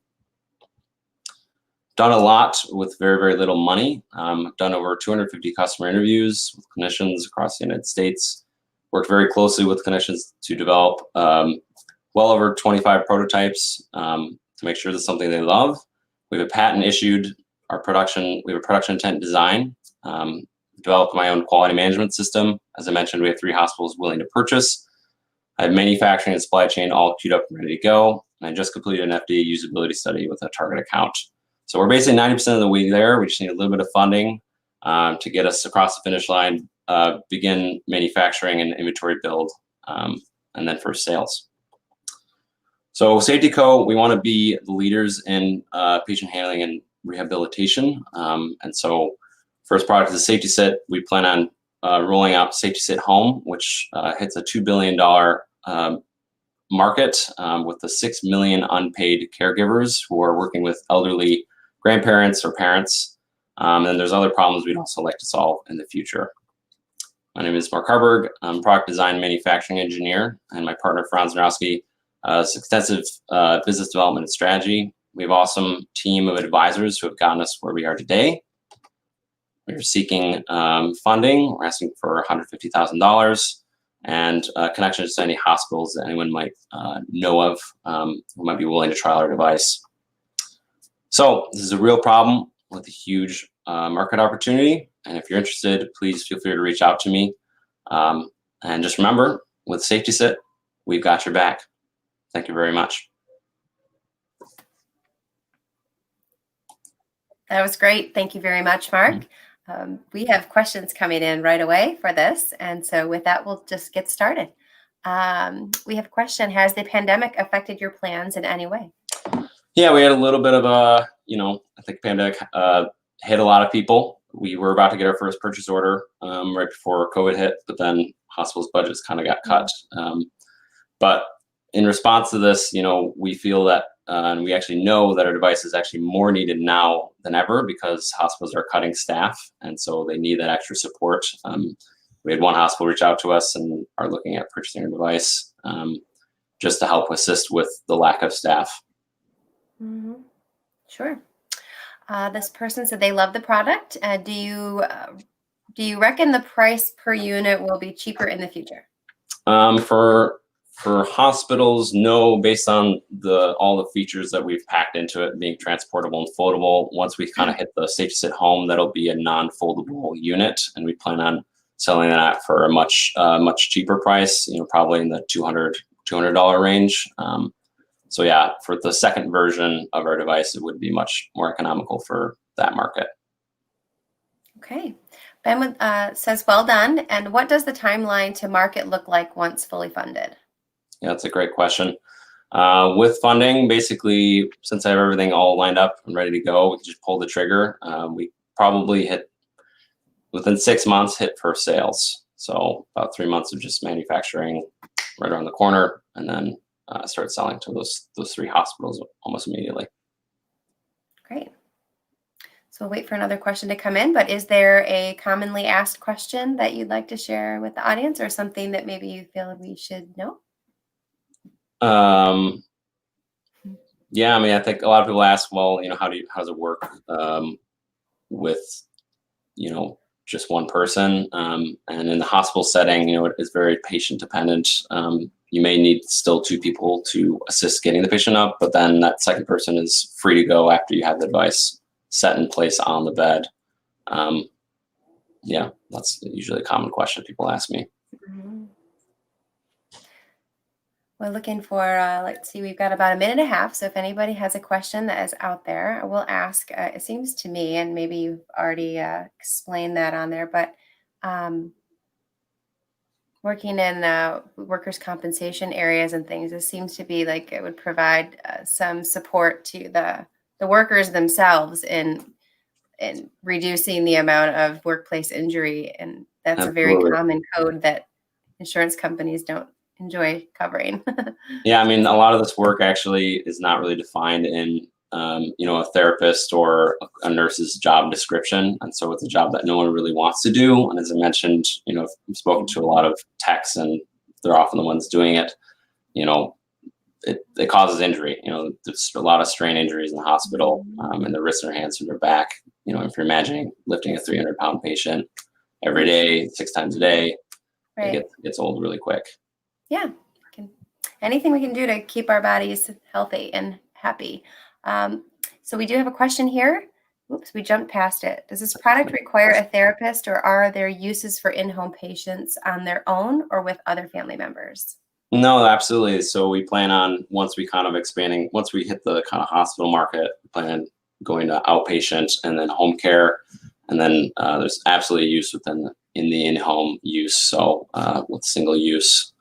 Speaker 9: Done a lot with very, very little money. Done over 250 customer interviews with clinicians across the United States. Worked very closely with clinicians to develop well over 25 prototypes to make sure this is something they love. We have a patent issued. We have a production intent design. Developed my own quality management system. As I mentioned, we have 3 hospitals willing to purchase. I have manufacturing and supply chain all queued up and ready to go. And I just completed an FDA usability study with a target account. So we're basically 90% of the way there. We just need a little bit of funding to get us across the finish line, begin manufacturing and inventory build, and then first sales. So Safety Co., we want to be the leaders in patient handling and rehabilitation. And so first product is the Safety Sit. We plan on rolling out Safety Sit Home, which hits a $2 billion market with the 6 million unpaid caregivers who are working with elderly grandparents or parents. And there's other problems we'd also like to solve in the future. My name is Mark Harburg. I'm a product design and manufacturing engineer, and my partner Franz Narowski has extensive business development and strategy. We have an awesome team of advisors who have gotten us where we are today. We're seeking funding. We're asking for $150,000 and connections to any hospitals that anyone might know of who might be willing to trial our device. So this is a real problem with a huge market opportunity. And if you're interested, please feel free to reach out to me. And just remember, with SafetySit, we've got your back. Thank you very much.
Speaker 3: That was great. Thank you very much, Mark. We have questions coming in right away for this. And so with that, we'll just get started. We have a question. Has the pandemic affected your plans in any way?
Speaker 9: Yeah, we had a little bit of a, I think pandemic hit a lot of people. We were about to get our first purchase order right before COVID hit, but then hospitals' budgets kind of got cut. But in response to this, we feel that, and we actually know that our device is actually more needed now than ever because hospitals are cutting staff, and so they need that extra support. We had one hospital reach out to us and are looking at purchasing a device just to help assist with the lack of staff.
Speaker 3: Mm-hmm. Sure. This person said they love the product. Do you reckon the price per unit will be cheaper in the future?
Speaker 9: For hospitals, no, based on all the features that we've packed into it, being transportable and foldable. Once we kind of hit the SafetySit Home, that'll be a non-foldable unit, and we plan on selling that for a much cheaper price. Probably in the $200 range. So yeah, for the second version of our device, it would be much more economical for that market. Okay.
Speaker 3: Ben says, well done. And what does the timeline to market look like once fully funded?
Speaker 9: Yeah, that's a great question. With funding, basically, since I have everything all lined up and ready to go, we can just pull the trigger. We probably within 6 months, hit first sales. So about 3 months of just manufacturing right around the corner, and then start selling to those 3 hospitals almost immediately.
Speaker 3: Great. So we'll wait for another question to come in, but is there a commonly asked question that you'd like to share with the audience, or something that maybe you feel we should know?
Speaker 9: Yeah, I think a lot of people ask, well, how does it work with, just one person? And in the hospital setting, it is very patient dependent. You may need still 2 people to assist getting the patient up, but then that second person is free to go after you have the device set in place on the bed. Yeah, that's usually a common question people ask me.
Speaker 3: Mm-hmm. We're looking for, let's see, we've got about a minute and a half. So if anybody has a question that is out there, I will ask. It seems to me, and maybe you've already explained that on there, but working in workers' compensation areas and things, it seems to be like it would provide some support to the workers themselves in reducing the amount of workplace injury. And that's Absolutely. A very common code that insurance companies don't enjoy covering.
Speaker 9: Yeah, a lot of this work actually is not really defined in a therapist or a nurse's job description, and so it's a job that no one really wants to do. And as I mentioned, I've spoken to a lot of techs, and they're often the ones doing it. It causes injury. There's a lot of strain injuries in the hospital, in their wrists, their hands, and their back. If you're imagining lifting a 300-pound patient every day, 6 times a day, right. It gets old really quick.
Speaker 3: Yeah, anything we can do to keep our bodies healthy and happy. So we do have a question here. Oops, we jumped past it. Does this product require a therapist, or are there uses for in-home patients on their own or with other family members?
Speaker 9: No, absolutely. So we plan on, once we hit the kind of hospital market, we plan on going to outpatient and then home care. And then there's absolutely use in the in-home use. So with single use,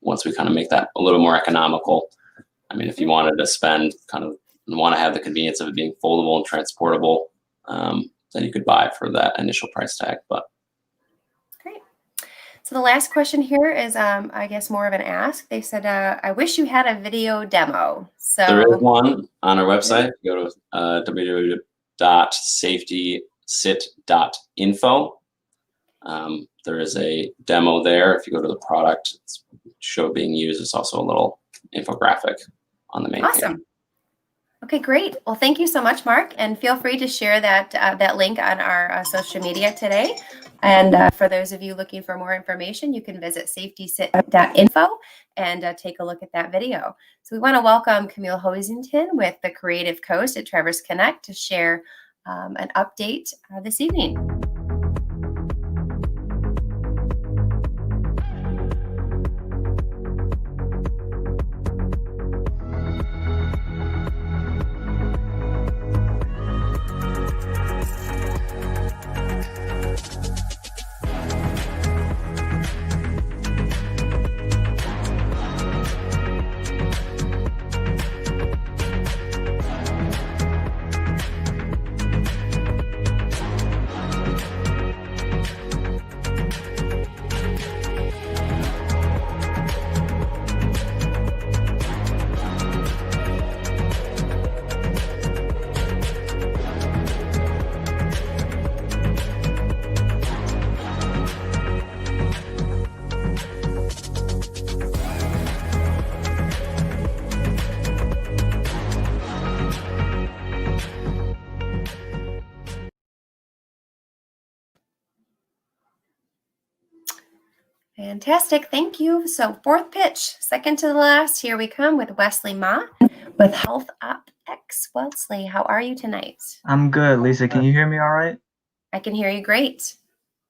Speaker 9: once we kind of make that a little more economical, if you wanted to spend want to have the convenience of it being foldable and transportable, then you could buy for that initial price tag. But
Speaker 3: great. So the last question here is, I guess, more of an ask. They said, I wish you had a video demo. So
Speaker 9: there is one on our website. Go to www.safetysit.info. There is a demo there. If you go to the product, it's show being used. It's also a little infographic on the main page.
Speaker 3: Awesome. Okay, great. Well, thank you so much, Mark, and feel free to share that link on our social media today. And for those of you looking for more information, you can visit safetysit.info and take a look at that video. So we want to welcome Camille Hosington with the Creative Coast at Traverse Connect to share an update this evening. Fantastic, thank you. So fourth pitch, second to the last, here we come with Wesley Ma with Health Up X. Wesley, how are you tonight?
Speaker 10: I'm good, Lisa. Can you hear me all right?
Speaker 3: I can hear you great.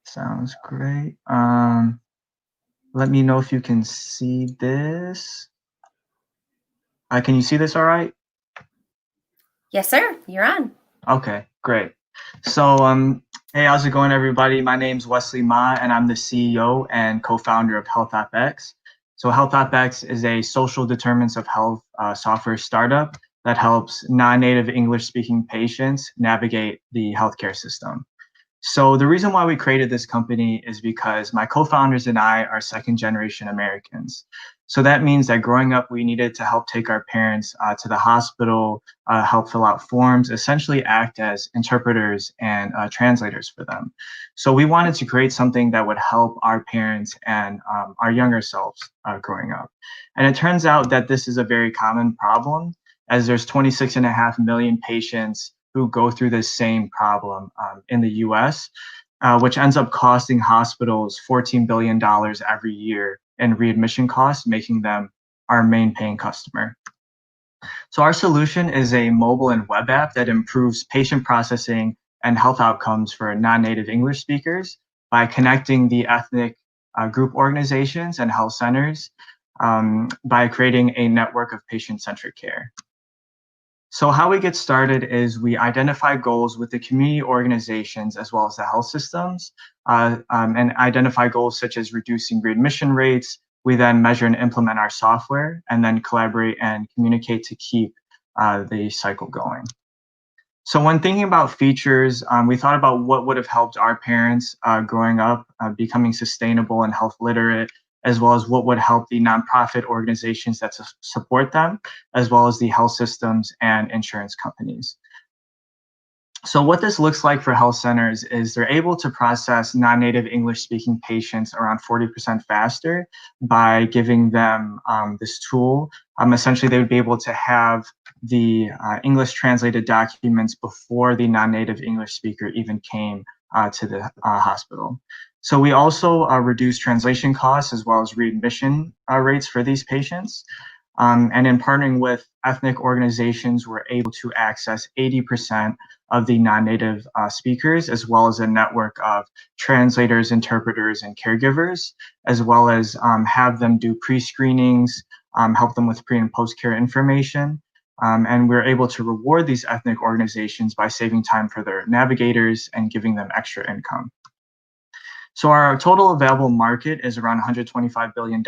Speaker 10: Sounds great. Let me know if you can see this. Can you see this all right?
Speaker 3: Yes, sir, you're on.
Speaker 10: Okay, great. So, hey, how's it going, everybody? My name's Wesley Ma, and I'm the CEO and co-founder of Health Up X. So Health Up X is a social determinants of health software startup that helps non-native English-speaking patients navigate the healthcare system. So the reason why we created this company is because my co-founders and I are second-generation Americans. So that means that growing up, we needed to help take our parents to the hospital, help fill out forms, essentially act as interpreters and translators for them. So we wanted to create something that would help our parents and our younger selves growing up. And it turns out that this is a very common problem, as there's 26.5 million patients who go through this same problem in the US, which ends up costing hospitals $14 billion every year in readmission costs, making them our main paying customer. So our solution is a mobile and web app that improves patient processing and health outcomes for non-native English speakers by connecting the ethnic group organizations and health centers by creating a network of patient-centered care. So how we get started is we identify goals with the community organizations as well as the health systems and identify goals such as reducing readmission rates. We then measure and implement our software and then collaborate and communicate to keep the cycle going. So when thinking about features, we thought about what would have helped our parents growing up, becoming sustainable and health literate, as well as what would help the nonprofit organizations that support them, as well as the health systems and insurance companies. So what this looks like for health centers is they're able to process non-native English-speaking patients around 40% faster by giving them this tool. Essentially, they would be able to have the English translated documents before the non-native English speaker even came to the hospital. So we also reduce translation costs as well as readmission rates for these patients. And in partnering with ethnic organizations, we're able to access 80% of the non-native speakers, as well as a network of translators, interpreters, and caregivers, as well as have them do pre-screenings, help them with pre- and post-care information. And we're able to reward these ethnic organizations by saving time for their navigators and giving them extra income. So our total available market is around $125 billion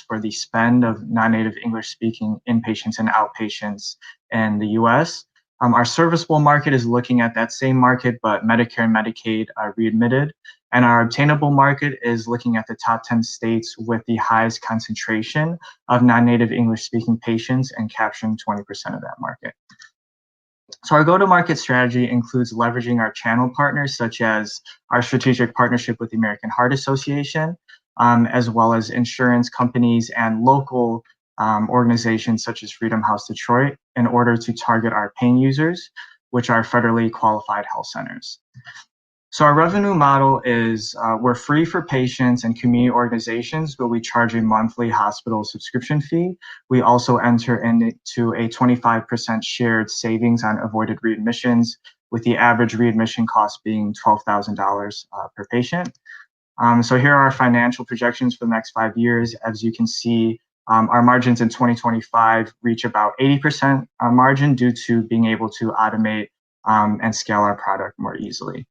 Speaker 10: for the spend of non-native English-speaking inpatients and outpatients in the US. Our serviceable market is looking at that same market, but Medicare and Medicaid are readmitted. And our obtainable market is looking at the top 10 states with the highest concentration of non-native English-speaking patients and capturing 20% of that market. So our go-to-market strategy includes leveraging our channel partners, such as our strategic partnership with the American Heart Association, as well as insurance companies and local organizations such as Freedom House Detroit in order to target our paying users, which are federally qualified health centers. So our revenue model is we're free for patients and community organizations, but we charge a monthly hospital subscription fee. We also enter into a 25% shared savings on avoided readmissions, with the average readmission cost being $12,000 per patient. So here are our financial projections for the next 5 years. As you can see, our margins in 2025 reach about 80% margin due to being able to automate and scale our product more easily.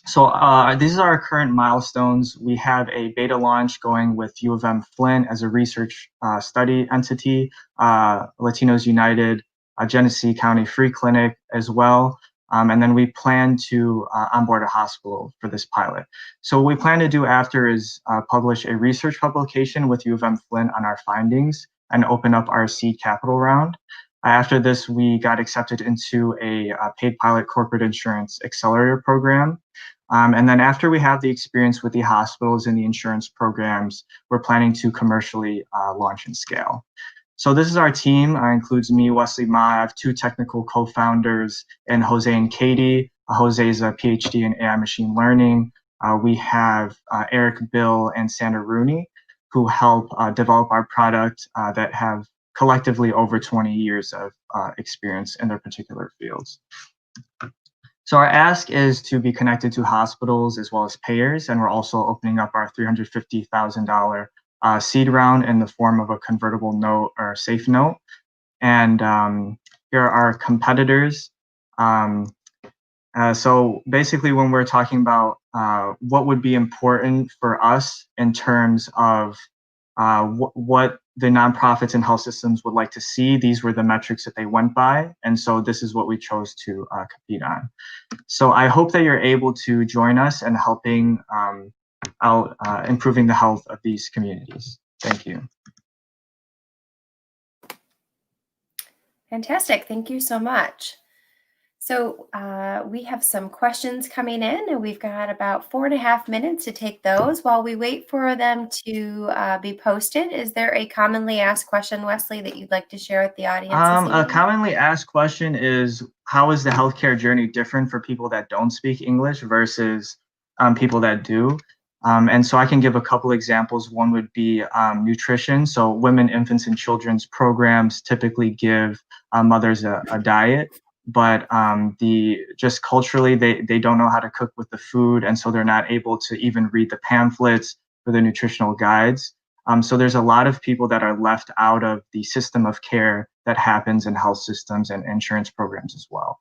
Speaker 10: So these are our current milestones. We have a beta launch going with U of M Flint as a research study entity, Latinos United, Genesee County Free Clinic as well. And then we plan to onboard a hospital for this pilot. So what we plan to do after is publish a research publication with U of M Flint on our findings and open up our seed capital round. After this, we got accepted into a paid pilot corporate insurance accelerator program. And then after we have the experience with the hospitals and the insurance programs, we're planning to commercially launch and scale. So this is our team. Includes me, Wesley Ma. I have 2 technical co-founders, and Jose and Katie. Jose is a PhD in AI machine learning. We have Eric, Bill, and Sandra Rooney, who help develop our product that have collectively over 20 years of experience in their particular fields. So our ask is to be connected to hospitals as well as payers, and we're also opening up our $350,000 seed round in the form of a convertible note or safe note. And here are our competitors. So basically, when we're talking about what would be important for us in terms of what the nonprofits and health systems would like to see, these were the metrics that they went by. And so this is what we chose to compete on. So I hope that you're able to join us in helping out improving the health of these communities. Thank you.
Speaker 3: Fantastic. Thank you so much. So we have some questions coming in, and we've got about 4.5 minutes to take those while we wait for them to be posted. Is there a commonly asked question, Wesley, that you'd like to share with the audience?
Speaker 10: A commonly asked question is, how is the healthcare journey different for people that don't speak English versus people that do? And so I can give a couple examples. One would be nutrition. So women, infants, and children's programs typically give mothers a diet, but just culturally, they don't know how to cook with the food, and so they're not able to even read the pamphlets for the nutritional guides. So there's a lot of people that are left out of the system of care that happens in health systems and insurance programs as well.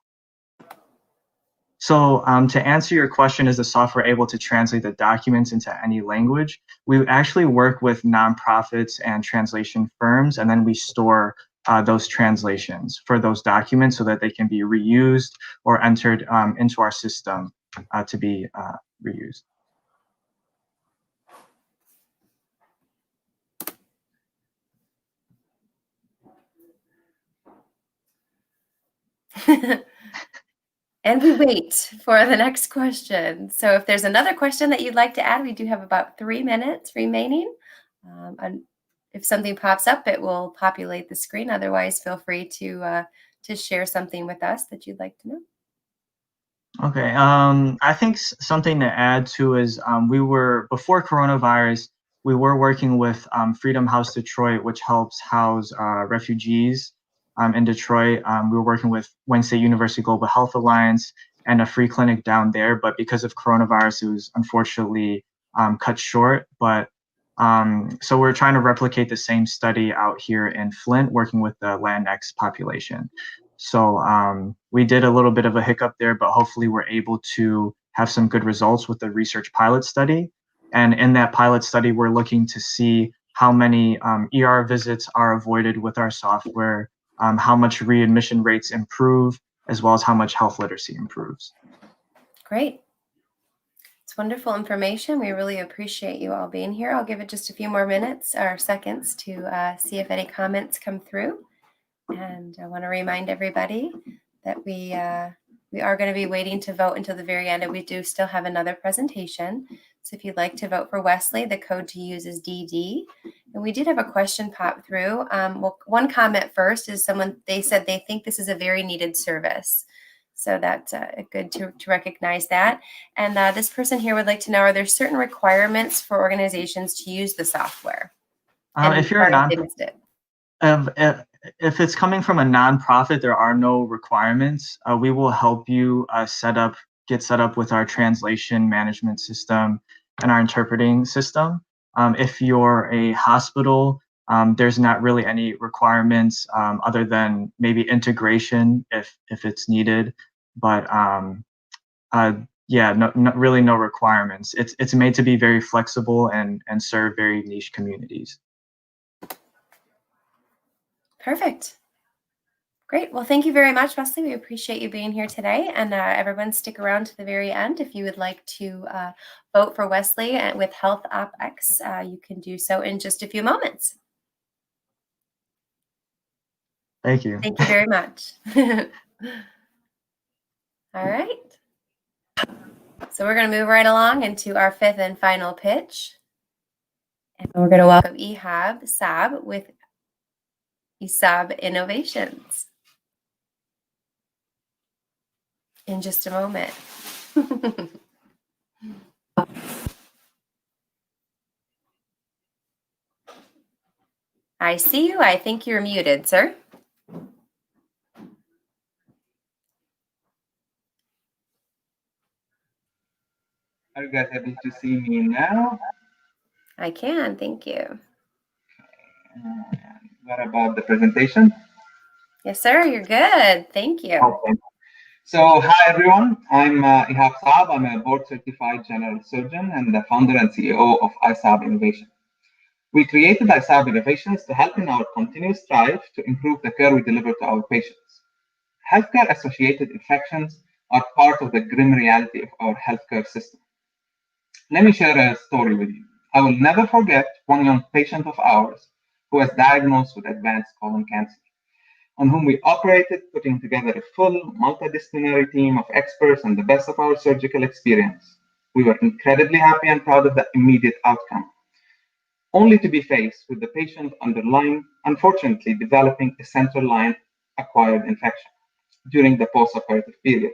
Speaker 10: So to answer your question, is the software able to translate the documents into any language? We actually work with nonprofits and translation firms, and then we store those translations for those documents so that they can be reused or entered into our system to be reused.
Speaker 3: And we wait for the next question. So if there's another question that you'd like to add, we do have about 3 minutes remaining. And if something pops up, it will populate the screen. Otherwise, feel free to share something with us that you'd like to know.
Speaker 10: Okay. I think something to add too is before coronavirus, we were working with Freedom House Detroit, which helps house refugees in Detroit. We were working with Wayne State University Global Health Alliance and a free clinic down there, but because of coronavirus, it was unfortunately cut short. But so we're trying to replicate the same study out here in Flint, working with the Latinx population. So we did a little bit of a hiccup there, but hopefully we're able to have some good results with the research pilot study. And in that pilot study, we're looking to see how many ER visits are avoided with our software, how much readmission rates improve, as well as how much health literacy improves.
Speaker 3: Great. It's wonderful information. We really appreciate you all being here. I'll give it just a few more minutes or seconds to see if any comments come through. And I want to remind everybody that we are going to be waiting to vote until the very end, and we do still have another presentation. So if you'd like to vote for Wesley, the code to use is DD. And we did have a question pop through. Well, one comment first is they said they think this is a very needed service. So that's good to recognize that. And this person here would like to know, are there certain requirements for organizations to use the software?
Speaker 10: If you're if it's coming from a nonprofit, there are no requirements. We will help you get set up with our translation management system and our interpreting system. If you're a hospital, there's not really any requirements other than maybe integration if it's needed. But yeah, really no requirements. It's made to be very flexible and serve very niche communities.
Speaker 3: Perfect. Great. Well, thank you very much, Wesley. We appreciate you being here today. And everyone stick around to the very end. If you would like to vote for Wesley with Health OpX, you can do so in just a few moments.
Speaker 10: Thank you.
Speaker 3: Thank you very much. All right. So we're going to move right along into our fifth and final pitch. And we're going to welcome Ihab Saab with Isab Innovations in just a moment. I see you. I think you're muted, sir.
Speaker 11: Are you guys able to see me now?
Speaker 3: I can, thank you.
Speaker 11: What about the presentation?
Speaker 3: Yes, sir, you're good. Thank you.
Speaker 11: Okay. So, hi everyone. I'm Ihab Saab. I'm a board-certified general surgeon and the founder and CEO of ISAB Innovation. We created ISAB Innovations to help in our continuous drive to improve the care we deliver to our patients. Healthcare-associated infections are part of the grim reality of our healthcare system. Let me share a story with you. I will never forget one young patient of ours who was diagnosed with advanced colon cancer, on whom we operated, putting together a full multidisciplinary team of experts and the best of our surgical experience. We were incredibly happy and proud of the immediate outcome, only to be faced with the patient unfortunately developing a central line acquired infection during the post-operative period,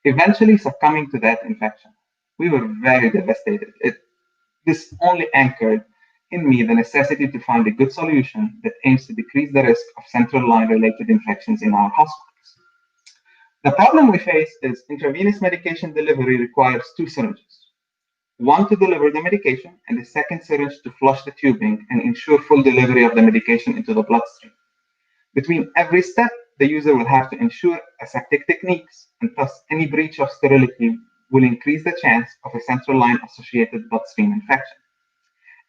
Speaker 11: eventually succumbing to that infection. We were very devastated. This only anchored in me the necessity to find a good solution that aims to decrease the risk of central line-related infections in our hospitals. The problem we face is intravenous medication delivery requires two syringes, one to deliver the medication and the second syringe to flush the tubing and ensure full delivery of the medication into the bloodstream. Between every step, the user will have to ensure aseptic techniques, and thus any breach of sterility will increase the chance of a central line-associated bloodstream infection.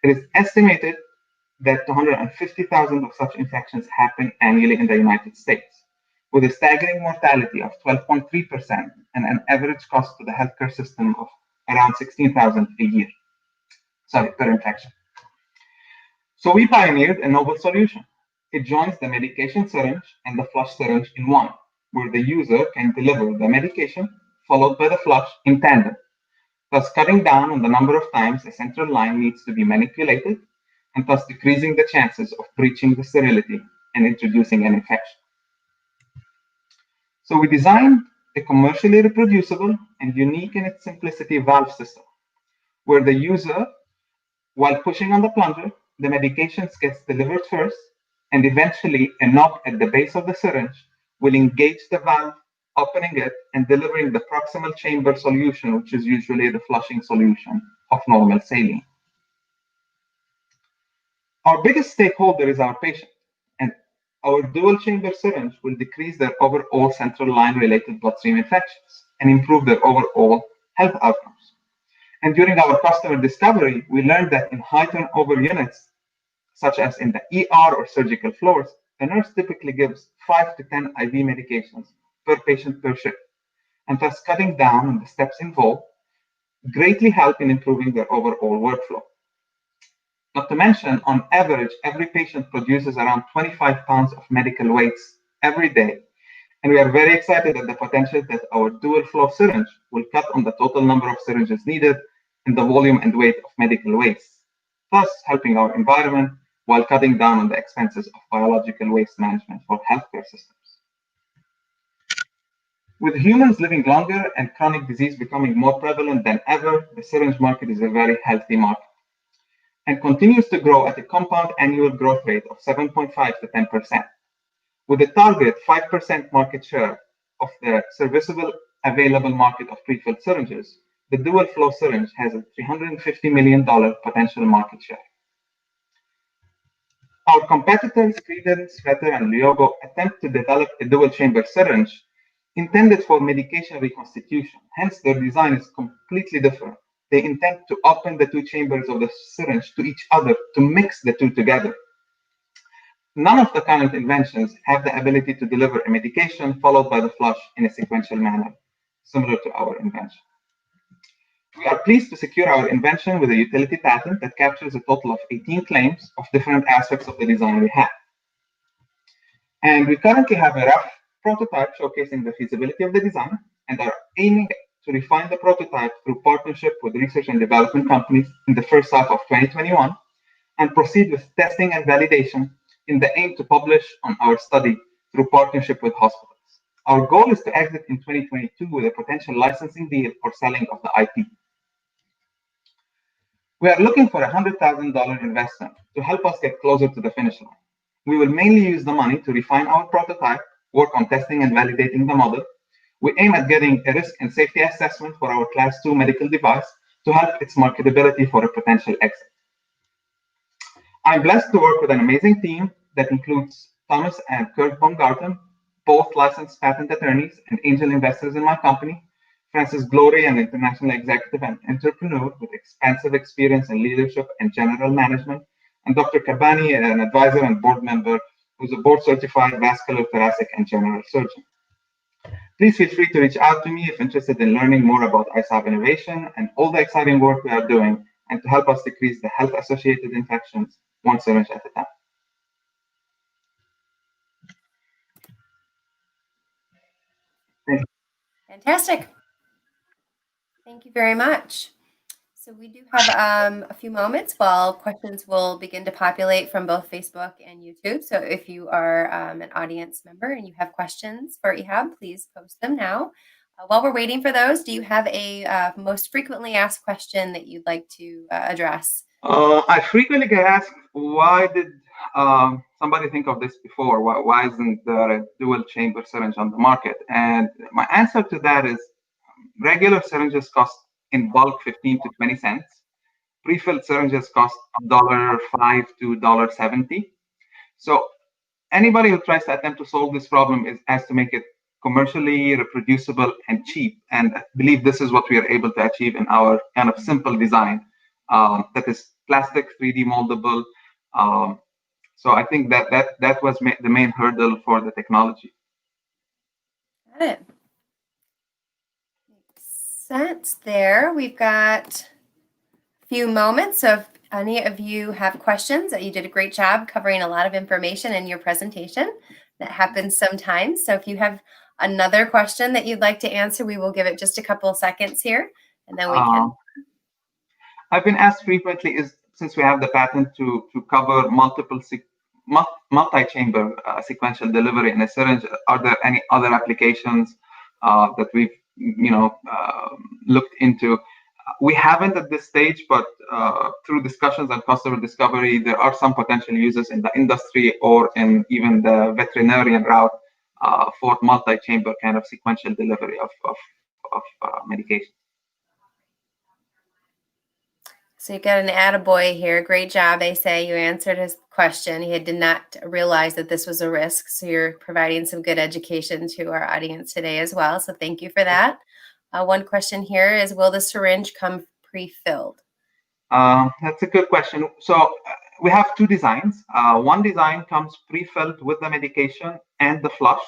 Speaker 11: It is estimated that 250,000 of such infections happen annually in the United States, with a staggering mortality of 12.3% and an average cost to the healthcare system of around $16,000 a year, per infection. So we pioneered a novel solution. It joins the medication syringe and the flush syringe in one, where the user can deliver the medication followed by the flush in tandem, thus cutting down on the number of times a central line needs to be manipulated, and thus decreasing the chances of breaching the sterility and introducing an infection. So we designed a commercially reproducible and unique in its simplicity valve system, where the user, while pushing on the plunger, the medication gets delivered first, and eventually a knob at the base of the syringe will engage the valve, opening it and delivering the proximal chamber solution, which is usually the flushing solution of normal saline. Our biggest stakeholder is our patient, and our dual chamber syringe will decrease their overall central line related bloodstream infections and improve their overall health outcomes. And during our customer discovery, we learned that in high turnover units, such as in the ER or surgical floors, the nurse typically gives 5 to 10 IV medications per patient per shift, and thus cutting down on the steps involved greatly help in improving their overall workflow. Not to mention, on average, every patient produces around 25 pounds of medical waste every day, and we are very excited at the potential that our dual flow syringe will cut on the total number of syringes needed and the volume and weight of medical waste, thus helping our environment while cutting down on the expenses of biological waste management for healthcare systems. With humans living longer and chronic disease becoming more prevalent than ever, the syringe market is a very healthy market and continues to grow at a compound annual growth rate of 7.5 to 10%. With a target 5% market share of the serviceable available market of prefilled syringes, the dual flow syringe has a $350 million potential market share. Our competitors, Credence, Vetter, and Lyogo, attempt to develop a dual chamber syringe intended for medication reconstitution. Hence, their design is completely different. They intend to open the two chambers of the syringe to each other to mix the two together. None of the current inventions have the ability to deliver a medication followed by the flush in a sequential manner, similar to our invention. We are pleased to secure our invention with a utility patent that captures a total of 18 claims of different aspects of the design we have. And we currently have a rough prototype showcasing the feasibility of the design and are aiming to refine the prototype through partnership with research and development companies in the first half of 2021 and proceed with testing and validation in the aim to publish on our study through partnership with hospitals. Our goal is to exit in 2022 with a potential licensing deal for selling of the IP. We are looking for a $100,000 investment to help us get closer to the finish line. We will mainly use the money to refine our prototype, work on testing and validating the model. We aim at getting a risk and safety assessment for our Class 2 medical device to help its marketability for a potential exit. I'm blessed to work with an amazing team that includes Thomas and Kurt Baumgarten, both licensed patent attorneys and angel investors in my company, Francis Glory, an international executive and entrepreneur with expansive experience in leadership and general management, and Dr. Kabani, an advisor and board member who's a board-certified vascular, thoracic, and general surgeon. Please feel free to reach out to me if interested in learning more about ISAB innovation and all the exciting work we are doing and to help us decrease the health-associated infections one syringe at a time. Thank you.
Speaker 3: Fantastic. Thank you very much. So we do have a few moments while questions will begin to populate from both Facebook and YouTube. So if you are an audience member and you have questions for Ihab, please post them now. While we're waiting for those, do you have a most frequently asked question that you'd like to address?
Speaker 11: I frequently get asked, why did somebody think of this before? Why isn't there a dual chamber syringe on the market? And my answer to that is regular syringes cost in bulk 15 to 20 cents. Pre-filled syringes cost $1.05 to $1.70. So anybody who tries to attempt to solve this problem has to make it commercially reproducible and cheap. And I believe this is what we are able to achieve in our kind of simple design that is plastic, 3D moldable. So I think that was the main hurdle for the technology.
Speaker 3: Got it. Makes sense there. We've got a few moments. So if any of you have questions, you did a great job covering a lot of information in your presentation. That happens sometimes. So if you have another question that you'd like to answer, we will give it just a couple of seconds here, and then we can.
Speaker 11: I've been asked frequently, since we have the patent to cover multi-chamber sequential delivery in a syringe, are there any other applications that we've looked into? We haven't at this stage, but through discussions and customer discovery, there are some potential uses in the industry or in even the veterinarian route for multi-chamber kind of sequential delivery of medication.
Speaker 3: So you got an attaboy here. Great job. They say you answered his question. He did not realize that this was a risk. So you're providing some good education to our audience today as well. So thank you for that. One question here is, will the syringe come pre-filled?
Speaker 11: That's a good question. So we have two designs. One design comes pre-filled with the medication and the flush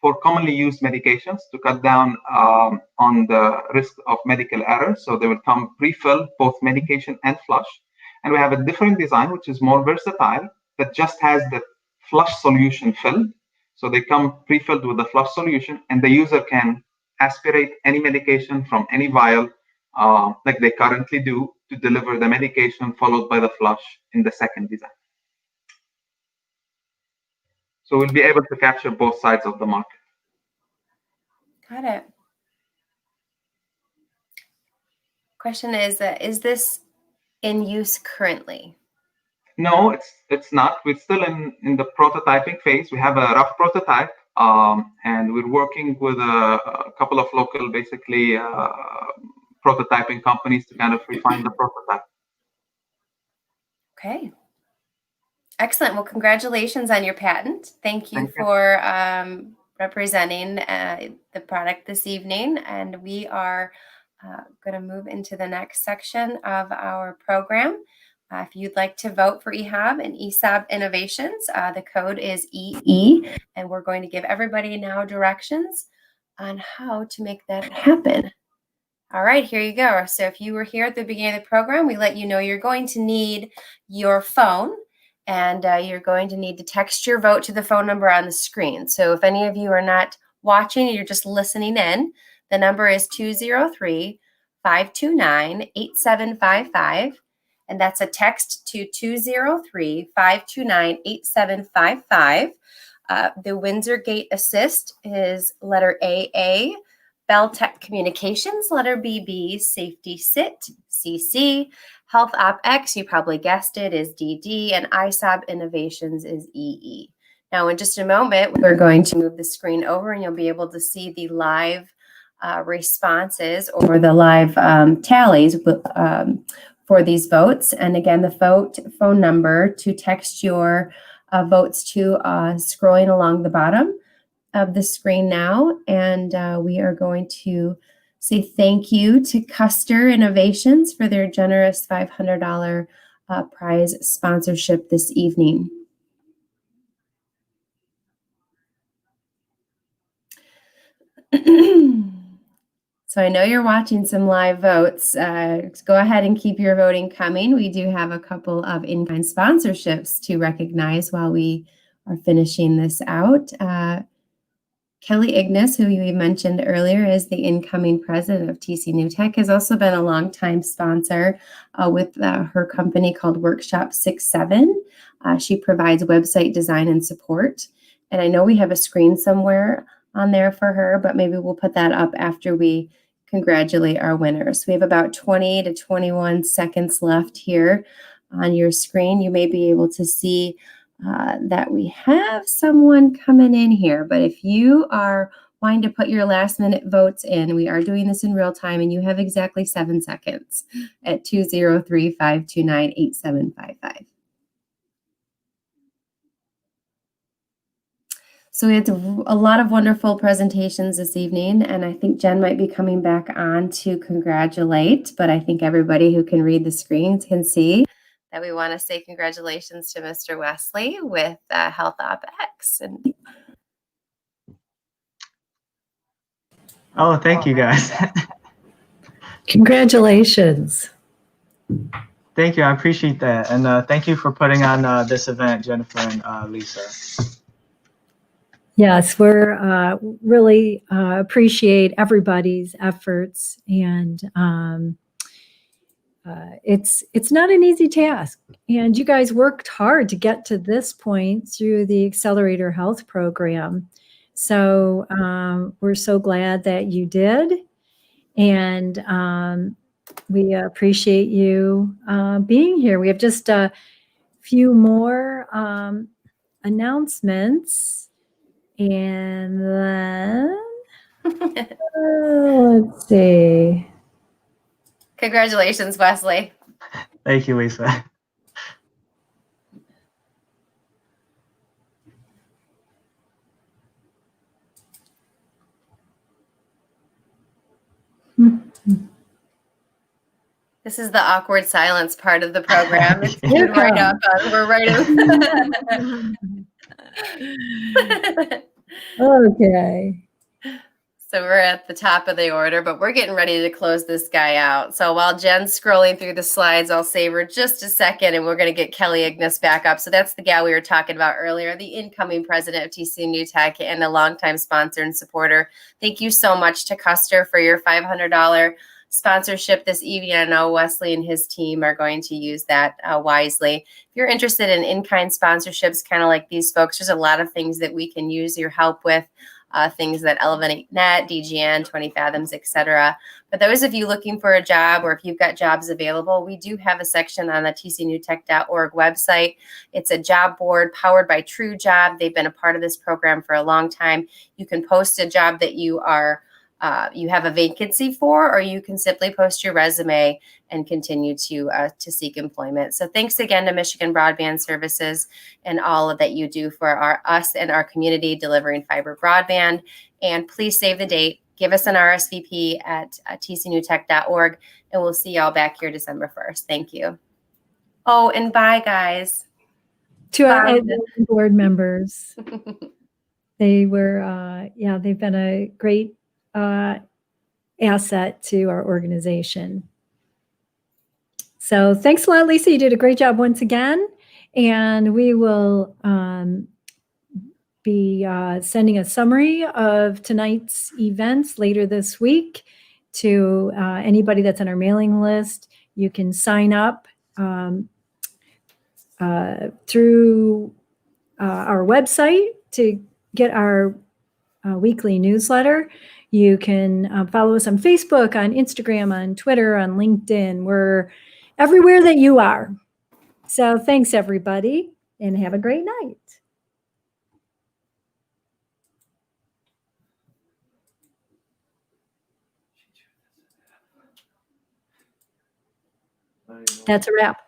Speaker 11: for commonly used medications to cut down on the risk of medical error. So they will come pre-filled, both medication and flush. And we have a different design, which is more versatile, that just has the flush solution filled. So they come pre-filled with the flush solution, and the user can aspirate any medication from any vial, like they currently do, to deliver the medication followed by the flush in the second design. So we'll be able to capture both sides of the market.
Speaker 3: Got it. Question is this in use currently?
Speaker 11: No, it's not. We're still in the prototyping phase. We have a rough prototype, and we're working with a couple of local, basically, prototyping companies to kind of refine the prototype.
Speaker 3: Okay. Excellent. Well, congratulations on your patent. Thank you for representing the product this evening. And we are going to move into the next section of our program. If you'd like to vote for EHAB and ESAB Innovations, the code is EE, and we're going to give everybody now directions on how to make that happen. All right, here you go. So if you were here at the beginning of the program, we let you know you're going to need your phone, and you're going to need to text your vote to the phone number on the screen. So if any of you are not watching, you're just listening in, the number is 203-529-8755. And that's a text to 203-529-8755. The Windsor Gate Assist is letter AA, BellTech Communications, letter BB, Safety SIT, CC, Health OpX, you probably guessed it, is DD, and ISAB Innovations is EE. Now, in just a moment, we're going to move the screen over and you'll be able to see the live responses or the live tallies for these votes. And again, the phone number to text your votes to scrolling along the bottom of the screen now. And we are going to say thank you to Custer Innovations for their generous $500 prize sponsorship this evening. So I know you're watching some live votes. Go ahead and keep your voting coming. We do have a couple of in-kind sponsorships to recognize while we are finishing this out. Kelly Ignis, who you mentioned earlier, is the incoming president of TCNewTech, has also been a longtime sponsor with her company called Workshop 67. She provides website design and support. And I know we have a screen somewhere on there for her, but maybe we'll put that up after we congratulate our winners. We have about 20 to 21 seconds left here on your screen. You may be able to see that we have someone coming in here, but if you are wanting to put your last minute votes in, we are doing this in real time and you have exactly 7 seconds at 203-529-8755. So we had a lot of wonderful presentations this evening, and I think Jen might be coming back on to congratulate, but I think everybody who can read the screens can see that we want to say congratulations to Mr. Wesley with Health OpX. And
Speaker 10: oh, thank you guys.
Speaker 2: Congratulations.
Speaker 10: Thank you. I appreciate that. And thank you for putting on this event, Jennifer and Lisa.
Speaker 2: Yes, we're really appreciate everybody's efforts, and it's not an easy task. And you guys worked hard to get to this point through the Accelerator Health Program. So we're so glad that you did, and we appreciate you being here. We have just a few more announcements. And then, let's see.
Speaker 3: congratulations, Wesley.
Speaker 10: Thank you, Lisa.
Speaker 3: This is the awkward silence part of the program. It's right up. We're right up.
Speaker 2: Okay.
Speaker 3: So we're at the top of the order, but we're getting ready to close this guy out. So while Jen's scrolling through the slides, I'll savor just a second and we're going to get Kelly Ignis back up. So that's the gal we were talking about earlier, the incoming president of TCNewTech and a longtime sponsor and supporter. Thank you so much to Custer for your $500 sponsorship this evening. I know Wesley and his team are going to use that wisely. If you're interested in in-kind sponsorships, kind of like these folks, there's a lot of things that we can use your help with. Things that Elevate Net, DGN, 20 Fathoms, etc. But those of you looking for a job, or if you've got jobs available, we do have a section on the TCNewTech.org website. It's a job board powered by True Job. They've been a part of this program for a long time. You can post a job that you have a vacancy for, or you can simply post your resume and continue to seek employment. So thanks again to Michigan Broadband Services and all that you do for us and our community delivering fiber broadband. And please save the date. Give us an RSVP at TCNewTech.org, and we'll see y'all back here December 1st. Thank you. Oh, and bye, guys.
Speaker 2: To our board members. They were, they've been a great asset to our organization. So thanks a lot, Lisa. You did a great job once again. And we will be sending a summary of tonight's events later this week to anybody that's on our mailing list. You can sign up through our website to get our weekly newsletter. You can follow us on Facebook, on Instagram, on Twitter, on LinkedIn. We're everywhere that you are. So thanks, everybody, and have a great night. That's a wrap.